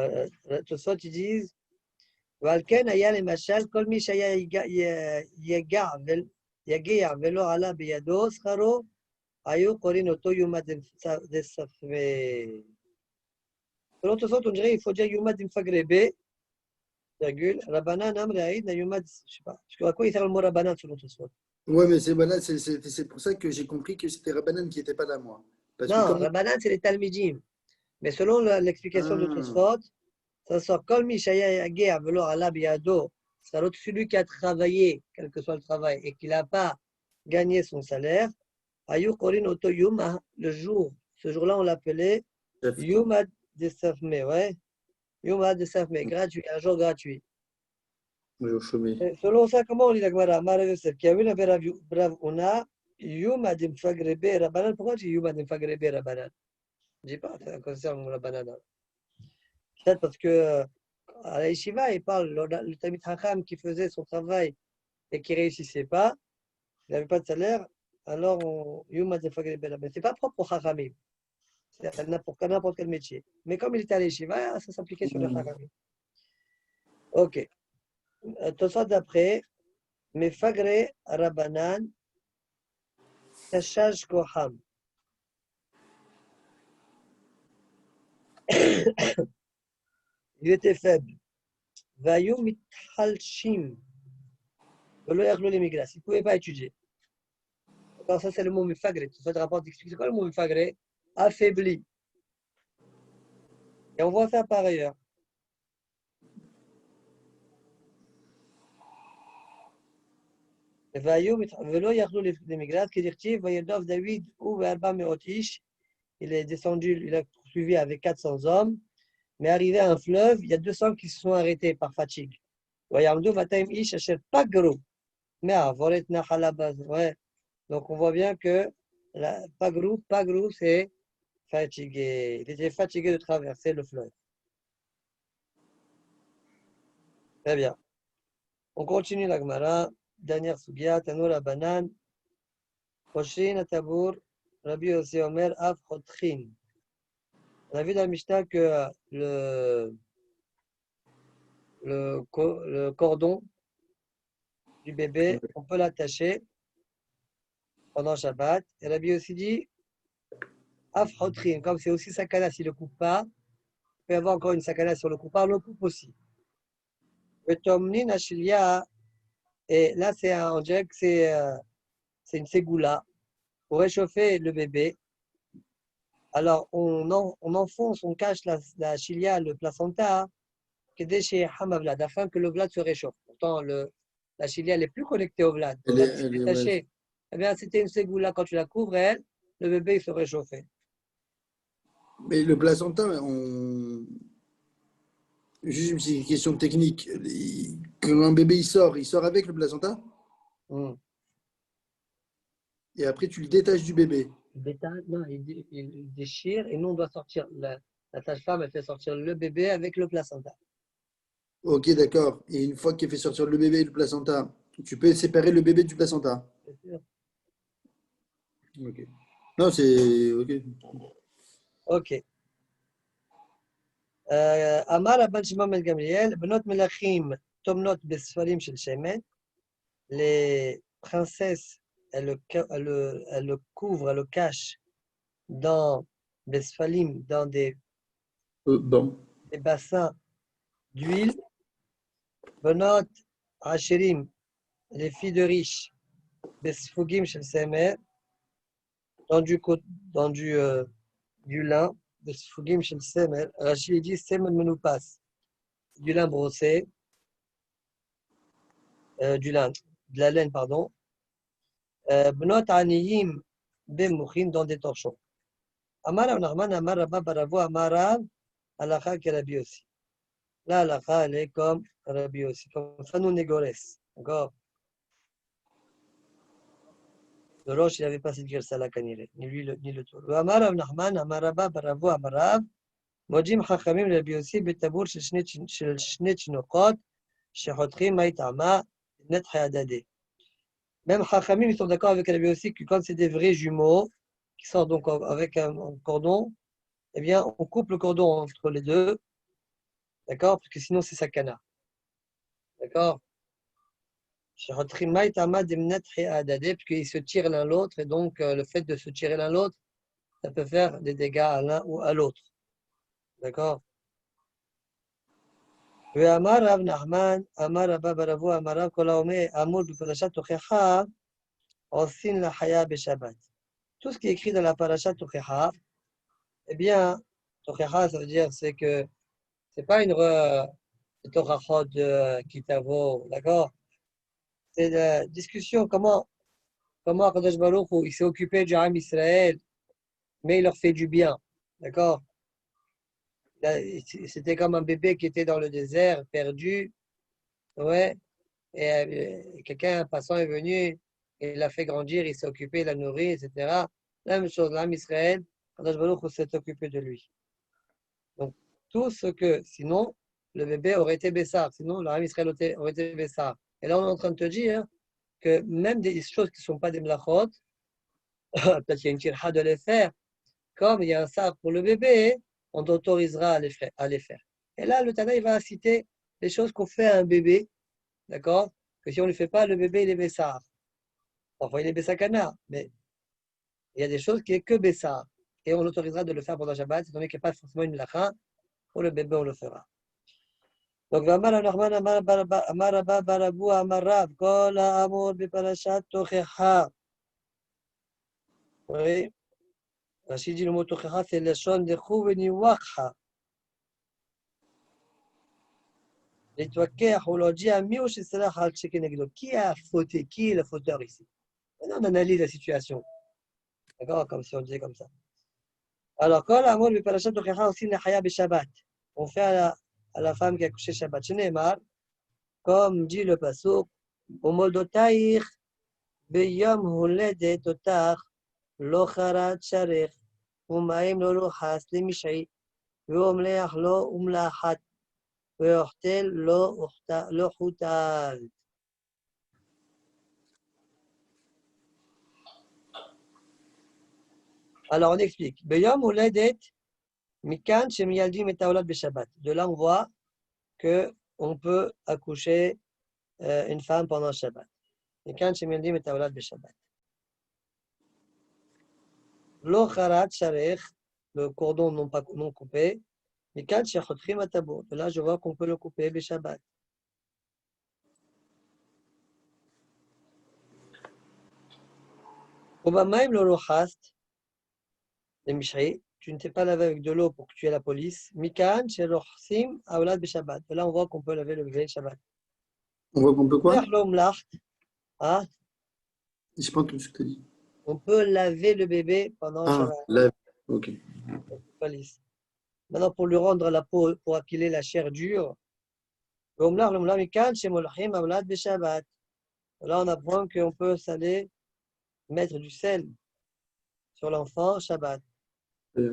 tout ça, ils disent, Valken aya le machal, kol mi shaya yagea velo ala biyado scharo. Ayo korin oto yuma desafme. Selon Tosfot, on dirait il faut dire yuma dimfagrebe, virgule, rabanan amre aïd na yuma, je sais pas. À quoi il sert le mot rabanan selon Tosfot? Ouais, mais c'est pour ça que j'ai compris que c'était Rabbanan qui n'était pas là, moi. Parce que Non, comme... rabanan c'est les talmidim. Mais selon l'explication de Tosfot, ça sort kol mi shaya yager velo ala biyado. C'est l'autre celui qui a travaillé, quel que soit le travail, et qui n'a pas gagné son salaire. Ayo korin oto yuma, le jour, ce jour-là on l'appelait yuma desafme, ouais. Yuma desafme, gratuit, un jour gratuit. Oui, au chômé. Selon ça, comment on lit la Gemara? Mara Yosef, qui a vu la Brav Una, Yuma dimfagrebe rabanan. Pourquoi tu dis Yuma dimfagrebe rabanan? Je dis pas, ça concerne la banane. Peut-être parce que à la Yeshiva, il parle, le Talmid Chacham qui faisait son travail et qui ne réussissait pas, il n'avait pas de salaire, alors Yuma dimfagrebe rabanan. Ce n'est pas propre au Chachamim, c'est pour n'importe quel métier. Mais comme il était à la Yeshiva, ça s'appliquait sur le Chachamim. Ok. Tout ça d'après, Mefagre Rabanan, Tashaj Koham. Il était faible. Vayou mithalshim. Velo yakhlo les migras. Il ne pouvait pas étudier. Alors ça, c'est le mot mifagre. Tu fais le rapport d'expliquer. C'est quoi le mot mifagre? Affaibli. Et on voit ça par ailleurs. Velo yakhlo les migras. Qui dit Vayadov David ou Verba Meotish. Il est descendu, il a poursuivi avec 400 hommes. Mais arrivé à un fleuve, il y a 200 qui se sont arrêtés par fatigue. Vayamdou Vataim Ish Asher Pagro. Mais Volet Nahalabaz. Ouais. Donc on voit bien que Pagrou, c'est fatigué. Il était fatigué de traverser le fleuve. Très bien. On continue la Gemara. Dernière sugia, Tanoura Banan. Khoshin Atabour, Rabbi Yossi Omer, Af Khotrin. On a vu dans la Mishnah que le cordon du bébé, on peut l'attacher pendant Shabbat. Et Rabbi aussi dit, Afhotrin, comme c'est aussi sakana s'il ne le coupe pas, il peut y avoir encore une sakana sur le coupard, on le coupe aussi. Le tomnin ashilia, et là on dirait que c'est une ségoula pour réchauffer le bébé. Alors on enfonce, on cache la chilia, le placenta, afin que le vlad se réchauffe. Pourtant, la chilia, elle est plus connectée au vlad. Le vlad est détaché. Eh bien, c'était une ségoula, quand tu la couvres, elle, le bébé il se réchauffait. Mais le placenta, juste une petite question technique. Quand un bébé il sort avec le placenta et après tu le détaches du bébé. Non, il déchire et nous on doit sortir. La sage-femme elle fait sortir le bébé avec le placenta. Ok, d'accord. Et une fois qu'il fait sortir le bébé et le placenta, tu peux séparer le bébé du placenta. Bien sûr. Ok. Non, c'est ok. Ok. Amar Rabban Shimon ben Gamliel, Benot Melachim Tomnot Besfarim Shel Shemen. Les princesses, elles le couvrent, elles le cachent dans des sphalim, dans des Bon. bassins d'huile. Benot Hashirim, les filles de riches, des sfugim shel semer, dans du lin, des sfugim shel semer. Rachid dit semer menoupas, du lin brossé, de la laine, pardon. Benot aniyim bemouchim, dans des torchons. Amar Rav Nachman, Amar Rabba Baravo, Amar Rav, halakha que Rabbi aussi. Là, halakha, elle est comme Rabbi aussi, comme Fanou Négorès. D'accord. Le Roche, il n'avait pas cette girsa là, ni lui ni le tour. Amar Rav Nachman, Amar Rabba Baravo, Amar Rav, Modim Chachamim Rabbi aussi, Betabour של שני תינוקות, שחותכים מי טעמה, net hayadade. Même Chachamim, ils sont d'accord avec Rabbi aussi que quand c'est des vrais jumeaux, qui sortent donc avec un cordon, eh bien, on coupe le cordon entre les deux, d'accord? Parce que sinon, c'est sakana. D'accord? Parce qu'ils se tirent l'un l'autre, et donc le fait de se tirer l'un l'autre, ça peut faire des dégâts à l'un ou à l'autre. D'accord? Amar Rav Nachman, Amar Rabba Baravo, Amar Rav Kolaome, Amur B'Parashat Tochecha, Osin la Haya B'Shabbat. Tout ce qui est écrit dans la Parashat Tochecha, eh bien, Tochecha, ça veut dire c'est que c'est pas une Torachot de Kitavo, d'accord? C'est la discussion comment Kadosh Baruch Hu, il s'est occupé du Ham Israël, mais il leur fait du bien, d'accord? C'était comme un bébé qui était dans le désert, perdu, ouais, et quelqu'un, un passant est venu, et l'a fait grandir, il s'est occupé, il l'a nourri, etc. La même chose, l'âme Israël, Kadosh Baruch Hu s'est occupé de lui. Donc, tout ce que, sinon, le bébé aurait été Bessar, sinon l'âme Israël aurait été Bessar. Et là, on est en train de te dire que même des choses qui ne sont pas des mlachot, peut-être qu'il y a une tirha de les faire, comme il y a un sar pour le bébé, on t'autorisera à les faire. Et là, le Tana, il va citer les choses qu'on fait à un bébé, d'accord? Que si on ne le fait pas, le bébé, il est Bessar. Enfin, il est Bessakana, mais il y a des choses qui est que Bessar. Et on l'autorisera de le faire pendant Shabbat, étant donné qu'il n'y a pas forcément une lacha. Pour le bébé, on le fera. Donc, Amar Rahman, Amar Rabba Barabou, Amar Rav, Kol Amor Beparashat Tochecha. Oui. Rachid dit le mot Tochecha, c'est le son de Chouveni Wakha. Qui a fauté? Qui est le fauteur ici? Maintenant, on analyse la situation. D'accord? Comme si on disait comme ça. Alors, quand l'amour de Parashat Tochecha aussi n'est Haya Shabbat, on fait à la femme qui a couché Shabbat. Shneimar, comme dit le Pasuk, Umodotaïr, Beyom Huledet Otach, Locharat Sharech, Umaim Loluchas Limishai, Veomleach Lo Umlachat. Alors, on explique. De là, on voit qu'on peut accoucher une femme pendant Shabbat. מכאן שמלמדים את העולת בשבת. לא חרת שרך, le cordon non coupé, מכאן שחותכים הטבור. De là, je vois qu'on peut le couper בשבת. ובמים לא לוחסת, למשחי, tu ne t'es pas lavé avec de l'eau pour que tu aies la police. מכאן שלוחסים העולת בשבת. De là, on voit qu'on peut laver le bébé Shabbat. On voit qu'on peut quoi? Hein? Je pas entendu ce que tu as dit. On peut laver le bébé pendant Shabbat. Laver. Ok. Police. Maintenant, pour lui rendre la peau, pour qu'il ait la chair dure, là, on apprend qu'on peut saler, mettre du sel sur l'enfant, Shabbat. Là,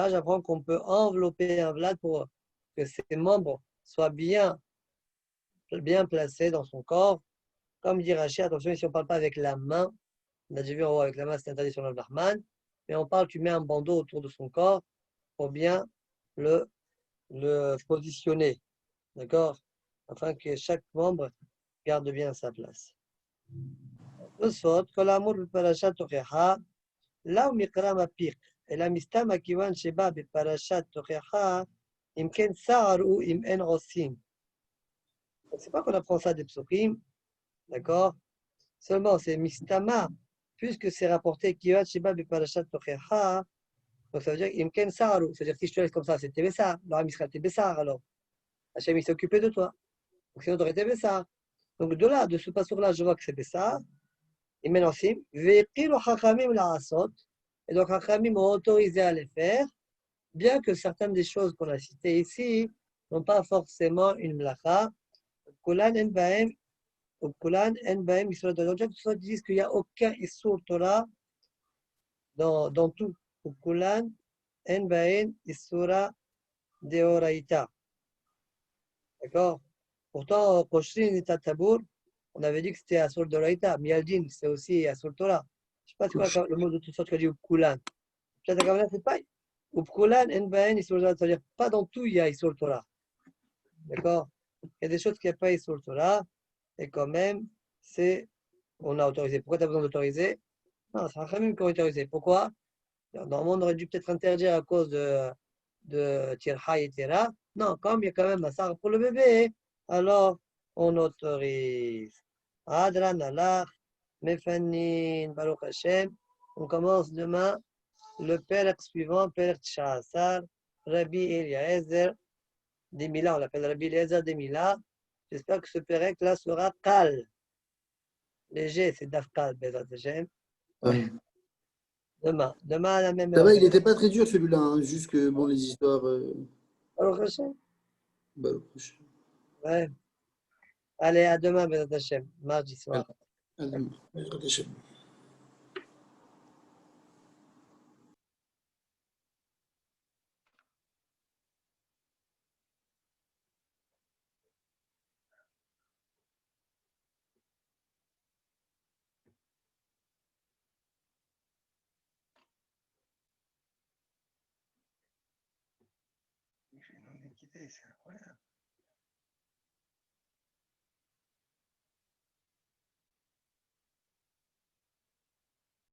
j'apprends qu'on peut envelopper un vlad pour que ses membres soient bien placés dans son corps. Comme dit Rachid, attention, ici on ne parle pas avec la main. On a déjà vu en haut avec la main, c'est interdit sur le Brahman. Mais on parle, tu mets un bandeau autour de son corps pour bien le positionner. D'accord? Afin que chaque membre garde bien sa place. Là où Mikra Mapik, et la Mistama Kiwan Sheba Parashat Tochecha, Imken Sar ou Imen Rosim. C'est pas qu'on apprend ça des psukim, d'accord? Seulement, c'est Mistama, puisque c'est rapporté Kiwan Sheba Parashat Tochecha, donc ça veut dire Imken Sar ou, c'est-à-dire si je te laisse comme ça, c'est Tébessar. Alors, Misra Tébessar, alors. Hachem, il s'est occupé de toi. Donc sinon, tu aurais été Bessar. Donc de là, de ce passage-là, je vois que c'est Bessar. Imen Rosim. Ve'qilu Chachamim la'asot. Et donc, Chachamim m'ont autorisé à les faire, bien que certaines des choses qu'on a citées ici n'ont pas forcément une mlacha. Kulan en baem, ou Kulan en baem, Issour Torah. Donc, ils disent qu'il n'y a aucun Issour Torah dans tout. Kulan en baem, Issoura Deoraita. D'accord? Pourtant, Koshrin et Tatabour, on avait dit que c'était Assour Deoraita. Mialdin, c'est aussi Assour Torah. Je ne sais pas c'est quoi le mot de toute sorte que dit Kulan. C'est pas Upkulan, Nbaen, Issour Torah, c'est-à-dire pas dans tout il y a Issour Torah. D'accord? Il y a des choses qui n'y a pas Issour Torah, et quand même, on a autorisé. Pourquoi tu as besoin d'autoriser? Non, c'est Rachamim qui ont autorisé. Pourquoi? Normalement, on aurait dû peut-être interdire à cause de Tirha et Tira. Non, comme il y a quand même un sar pour le bébé, alors on autorise. Adran Allah, Mefanin, Baruch Hashem. On commence demain. Le père suivant, père Tchassar, Rabbi Eliezer Demila, on l'appelle Rabbi Eliezer Demila. J'espère que ce père là sera cal. Léger, c'est Dafkal, Bezat Hashem. Demain à la même Ça heure. va, il n'était pas très dur celui-là, hein, juste que bon, les histoires. Baruch Hashem. Baruch Hashem. Ouais. Allez, à demain, Bezat Hashem, mardi soir. À demain, Bezat Hashem. C'est incroyable.